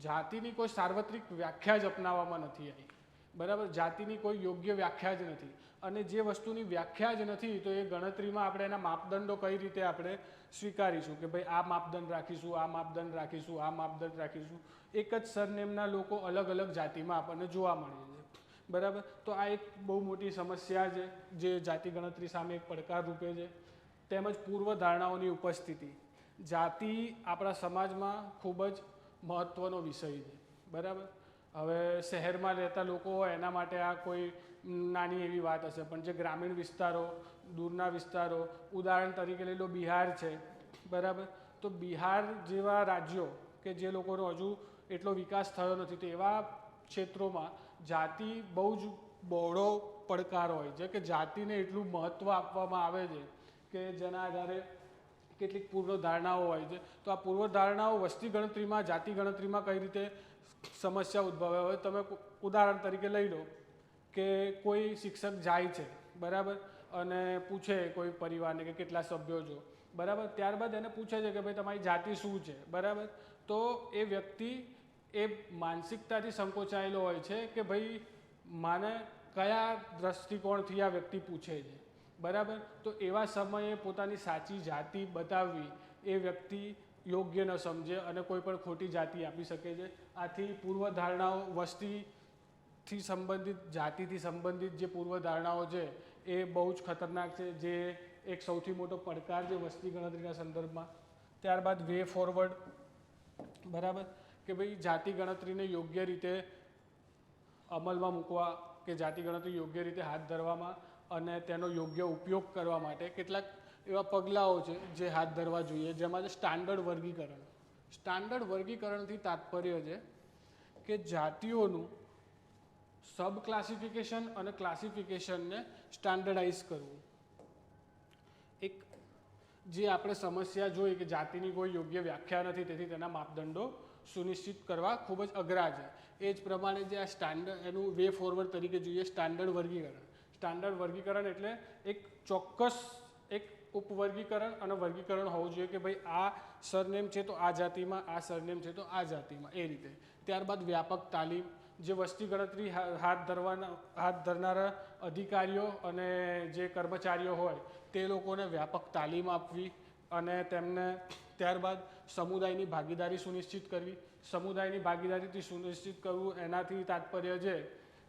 જાતિની કોઈ સાર્વત્રિક વ્યાખ્યા જ અપનાવવામાં નથી આવી, બરાબર. જાતિની કોઈ યોગ્ય વ્યાખ્યા જ નથી, અને જે વસ્તુની વ્યાખ્યા જ નથી તો એ ગણતરીમાં આપણે એના માપદંડો કઈ રીતે આપણે સ્વીકારીશું કે ભાઈ આ માપદંડ રાખીશું, આ માપદંડ રાખીશું, આ માપદંડ રાખીશું. એક જ સરનેમના લોકો અલગ અલગ જાતિમાં આપણને જોવા મળે છે, બરાબર. તો આ એક બહુ મોટી સમસ્યા છે જે જાતિ ગણતરી સામે એક પડકાર રૂપે છે. તેમજ પૂર્વધારણાઓની ઉપસ્થિતિ. જાતિ આપણા સમાજમાં ખૂબ જ મહત્ત્વનો વિષય છે, બરાબર. હવે શહેરમાં રહેતા લોકો હોય એના માટે આ કોઈ નાની એવી વાત હશે, પણ જે ગ્રામીણ વિસ્તારો, દૂરના વિસ્તારો, ઉદાહરણ તરીકે લઈ લો બિહાર છે, બરાબર. તો બિહાર જેવા રાજ્યો કે જે લોકોનો હજુ એટલો વિકાસ થયો નથી, તો એવા ક્ષેત્રોમાં જાતિ બહુ જ બહોળો પડકાર હોય છે કે જાતિને એટલું મહત્ત્વ આપવામાં આવે છે કે જેના આધારે કેટલીક પૂર્વધારણાઓ હોય છે. તો આ પૂર્વધારણાઓ વસ્તી ગણતરીમાં, જાતિ ગણતરીમાં કઈ રીતે સમસ્યા ઉદ્ભવે. હવે તમે ઉદાહરણ તરીકે લઈ લો કે કોઈ શિક્ષક જાય છે, બરાબર, અને પૂછે કોઈ પરિવારને કે કેટલા સભ્યો છો, બરાબર. ત્યારબાદ એને પૂછે છે કે ભાઈ તમારી જાતિ શું છે, બરાબર. તો એ વ્યક્તિ એ માનસિકતાથી સંકોચાયેલો હોય છે કે ભાઈ માને કયા દ્રષ્ટિકોણથી આ વ્યક્તિ પૂછે છે, બરાબર. તો એવા સમયે પોતાની સાચી જાતિ બતાવવી એ વ્યક્તિ યોગ્ય ન સમજે અને કોઈ પણ ખોટી જાતિ આપી શકે છે. આથી પૂર્વધારણાઓ, વસ્તીથી સંબંધિત, જાતિથી સંબંધિત જે પૂર્વધારણાઓ છે એ બહુ જ ખતરનાક છે, જે એક સૌથી મોટો પડકાર છે વસ્તી ગણતરીના સંદર્ભમાં. ત્યારબાદ વે ફોરવર્ડ, બરાબર, કે ભાઈ જાતિ ગણતરીને યોગ્ય રીતે અમલમાં મૂકવા કે જાતિ ગણતરી યોગ્ય રીતે હાથ ધરવામાં અને તેનો યોગ્ય ઉપયોગ કરવા માટે કેટલાક એવા પગલાઓ છે જે હાથ ધરવા જોઈએ, જેમાં છે સ્ટાન્ડર્ડ વર્ગીકરણ. સ્ટાન્ડર્ડ વર્ગીકરણથી તાત્પર્ય છે કે જાતિઓનું સબ ક્લાસિફિકેશન અને ક્લાસિફિકેશનને સ્ટાન્ડર્ડાઇઝ કરવું. એક જે આપણે સમસ્યા જોઈ કે જાતિની કોઈ યોગ્ય વ્યાખ્યા નથી, તેથી તેના માપદંડો સુનિશ્ચિત કરવા ખૂબ જ અઘરા છે. એ જ પ્રમાણે જે આ સ્ટાન્ડર્ડ, એનું વે ફોરવર્ડ તરીકે જોઈએ સ્ટાન્ડર્ડ વર્ગીકરણ. સ્ટાન્ડર્ડ વર્ગીકરણ એટલે એક ચોક્કસ એક ઉપવર્ગીકરણ અને વર્ગીકરણ હોવું જોઈએ કે ભાઈ આ સરનેમ છે તો આ જાતિમાં, આ સરનેમ છે તો આ જાતિમાં, એ રીતે. ત્યારબાદ વ્યાપક તાલીમ, જે વસ્તી ગણતરી હાથ ધરનારા અધિકારીઓ અને જે કર્મચારીઓ હોય તે લોકોને વ્યાપક તાલીમ આપવી અને તેમને ત્યારબાદ સમુદાયની ભાગીદારી સુનિશ્ચિત કરવી. સમુદાયની ભાગીદારીથી સુનિશ્ચિત કરવું એનાથી તાત્પર્ય છે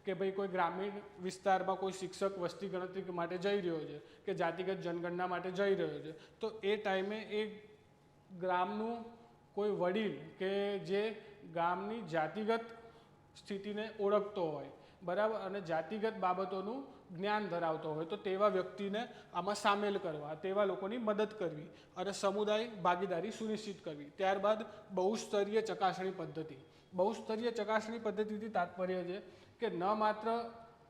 કે ભાઈ કોઈ ગ્રામીણ વિસ્તારમાં કોઈ શિક્ષક વસ્તી ગણતરી માટે જઈ રહ્યો છે કે જાતિગત જનગણના માટે જઈ રહ્યો છે, તો એ ટાઈમે એ ગામનું કોઈ વડીલ કે જે ગામની જાતિગત સ્થિતિને ઓળખતો હોય, બરાબર, અને જાતિગત બાબતોનું જ્ઞાન ધરાવતો હોય તો તેવા વ્યક્તિને આમાં સામેલ કરવા, તેવા લોકોની મદદ કરવી અને સમુદાય ભાગીદારી સુનિશ્ચિત કરવી. ત્યારબાદ બહુસ્તરીય ચકાસણી પદ્ધતિ. બહુસ્તરીય ચકાસણી પદ્ધતિથી તાત્પર્ય છે કે ન માત્ર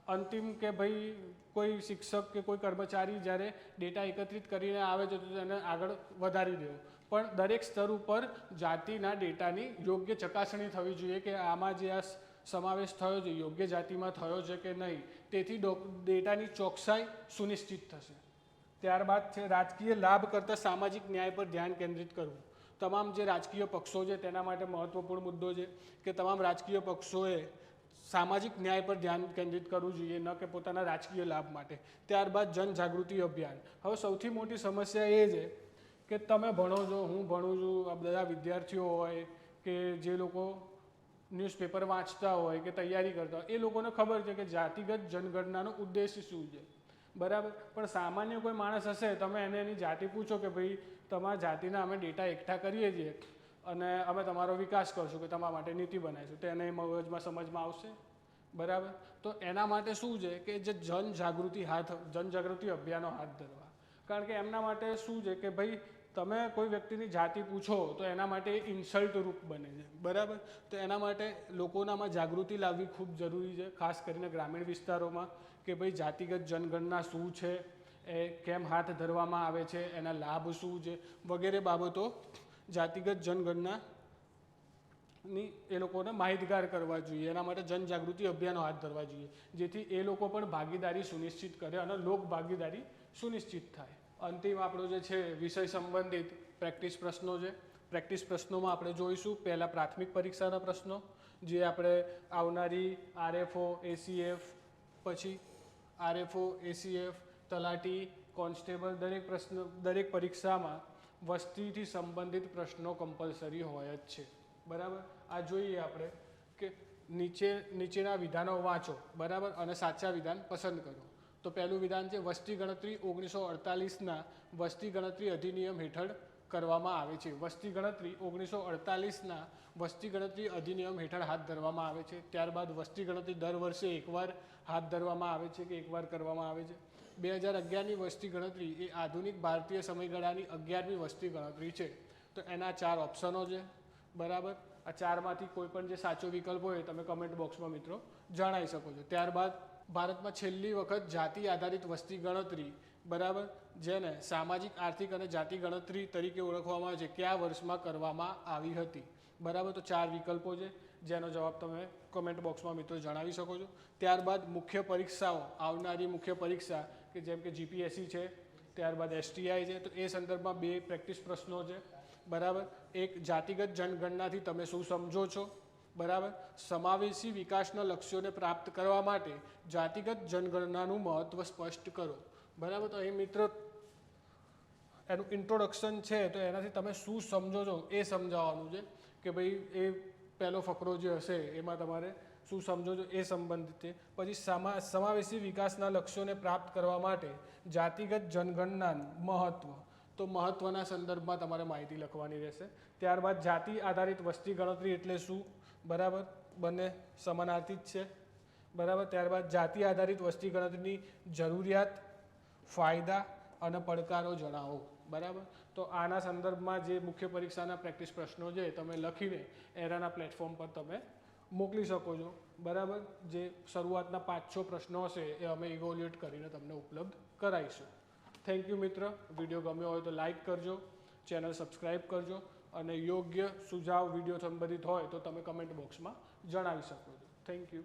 અંતિમ કે ભાઈ કોઈ શિક્ષક કે કોઈ કર્મચારી જ્યારે ડેટા એકત્રિત કરીને આવે છે તો તેને આગળ વધારી દેવો, પણ દરેક સ્તર ઉપર જાતિના ડેટાની યોગ્ય ચકાસણી થવી જોઈએ કે આમાં જે આ સમાવેશ થયો છે યોગ્ય જાતિમાં થયો છે કે નહીં, તેથી ડેટાની ચોકસાઈ સુનિશ્ચિત થશે. ત્યારબાદ છે રાજકીય લાભ કરતાં સામાજિક ન્યાય પર ધ્યાન કેન્દ્રિત કરવું. તમામ જે રાજકીય પક્ષો છે તેના માટે મહત્વપૂર્ણ મુદ્દો છે કે તમામ રાજકીય પક્ષોએ સામાજિક ન્યાય પર ધ્યાન કેન્દ્રિત કરવું જોઈએ, ન કે પોતાના રાજકીય લાભ માટે. ત્યારબાદ જનજાગૃતિ અભિયાન. હવે સૌથી મોટી સમસ્યા એ છે કે તમે ભણો છો, હું ભણું છું, આ બધા વિદ્યાર્થીઓ હોય કે જે લોકો ન્યૂઝપેપર વાંચતા હોય કે તૈયારી કરતા હોય, એ લોકોને ખબર છે કે જાતિગત જનગણનાનો ઉદ્દેશ શું છે, બરાબર, પણ સામાન્ય કોઈ માણસ હશે, તમે એને એની જાતિ પૂછો કે ભાઈ તમારા જાતિના અમે ડેટા એકઠા કરીએ છીએ અને અમે તમારો વિકાસ કરશું કે તમારા માટે નીતિ બનાવીશું, તો એને મગજમાં સમજમાં આવશે, બરાબર. તો એના માટે શું છે કે જે જનજાગૃતિ અભિયાનો હાથ ધરવા. કારણ કે એમના માટે શું છે કે ભાઈ તમે કોઈ વ્યક્તિની જાતિ પૂછો તો એના માટે ઇન્સલ્ટ રૂપ બને છે, બરાબર. તો એના માટે લોકોનામાં જાગૃતિ લાવવી ખૂબ જરૂરી છે, ખાસ કરીને ગ્રામીણ વિસ્તારોમાં, કે ભાઈ જાતિગત જનગણના શું છે, એ કેમ હાથ ધરવામાં આવે છે, એના લાભ શું છે વગેરે બાબતો જાતિગત જનગણનાની એ લોકોને માહિતગાર કરવા જોઈએ. એના માટે જનજાગૃતિ અભિયાનો હાથ ધરવા જોઈએ જેથી એ લોકો પણ ભાગીદારી સુનિશ્ચિત કરે અને લોક ભાગીદારી સુનિશ્ચિત થાય. અંતિમ આપણો જે છે વિષય સંબંધિત પ્રેક્ટિસ પ્રશ્નો છે. પ્રેક્ટિસ પ્રશ્નોમાં આપણે જોઈશું પહેલાં પ્રાથમિક પરીક્ષાના પ્રશ્નો, જે આપણે આવનારી આરએફઓ, એસીએફ, પછી આરએફઓ, એસીએફ, તલાટી, કોન્સ્ટેબલ દરેક પરીક્ષામાં વસ્તીથી સંબંધિત પ્રશ્નો કમ્પલસરી હોય જ છે, બરાબર. આ જોઈએ આપણે કે નીચેના વિધાનો વાંચો, બરાબર, અને સાચા વિધાન પસંદ કરો. તો પહેલું વિધાન છે વસ્તી ગણતરી 1948ના વસ્તી ગણતરી અધિનિયમ હેઠળ કરવામાં આવે છે. વસ્તી ગણતરી 1948ના વસ્તી ગણતરી અધિનિયમ હેઠળ હાથ ધરવામાં આવે છે. ત્યારબાદ વસ્તી ગણતરી દર વર્ષે એકવાર હાથ ધરવામાં આવે છે કે એકવાર કરવામાં આવે છે. 2011ની વસ્તી ગણતરી એ આધુનિક ભારતીય સમયગાળાની 11મી વસ્તી ગણતરી છે. તો એના 4 ઓપ્શનો છે, બરાબર. આ 4માંથી કોઈ પણ જે સાચો વિકલ્પ હોય તમે કમેન્ટ બોક્સમાં મિત્રો જણાવી શકો છો. ત્યારબાદ ભારતમાં છેલ્લી વખત જાતિ આધારિત વસ્તી ગણતરી, બરાબર, જેને સામાજિક, આર્થિક અને જાતિ ગણતરી તરીકે ઓળખવામાં આવે છે, કયા વર્ષમાં કરવામાં આવી હતી, બરાબર. તો 4 વિકલ્પો છે જેનો જવાબ તમે કમેન્ટ બોક્સમાં મિત્રો જણાવી શકો છો. ત્યારબાદ મુખ્ય પરીક્ષાઓ, આવનારી મુખ્ય પરીક્ષા કે જેમ કે જીપીએસસી છે, ત્યારબાદ એસટીઆઈ છે, તો એ સંદર્ભમાં 2 પ્રેક્ટિસ પ્રશ્નો છે, બરાબર. એક જાતિગત જનગણનાથી તમે શું સમજો છો, બરાબર. સમાવેશી વિકાસના લક્ષ્યોને પ્રાપ્ત કરવા માટે જાતિગત જનગણનાનું મહત્વ સ્પષ્ટ કરો, બરાબર. તો અહીં મિત્રો એનું ઇન્ટ્રોડક્શન છે, તો એનાથી તમે શું સમજો છો એ સમજાવવાનું છે કે ભાઈ એ પહેલો ફકરો જે હશે એમાં તમારે શું સમજો છો એ સંબંધિત છે. પછી સમાવેશી વિકાસના લક્ષ્યોને પ્રાપ્ત કરવા માટે જાતિગત જનગણનાનું મહત્વ, તો મહત્વના સંદર્ભમાં તમારે માહિતી લખવાની રહેશે. ત્યારબાદ જાતિ આધારિત વસ્તી ગણતરી એટલે શું, બરાબર, બંને સમાનાર્થી જ છે, બરાબર. ત્યારબાદ જાતિ આધારિત વસ્તી ગણતરીની જરૂરિયાત, ફાયદા અને પડકારો જણાવો, બરાબર. તો આના સંદર્ભમાં જે મુખ્ય પરીક્ષાના પ્રેક્ટિસ પ્રશ્નો છે તમે લખીને એરાના પ્લેટફોર્મ પર તમે મોકલી શકો છો, બરાબર. જે શરૂઆતના 5-6 પ્રશ્નો હશે એ અમે ઇવેલ્યુએટ કરીને તમને ઉપલબ્ધ કરાવીશું. થેન્ક યુ મિત્ર. વિડીયો ગમ્યો હોય તો લાઇક કરજો, ચેનલ સબસ્ક્રાઈબ કરજો અને યોગ્ય સુઝાવ વિડીયો સંબંધિત હોય તો તમે કમેન્ટ બોક્સમાં જણાવી શકો છો. Thank you.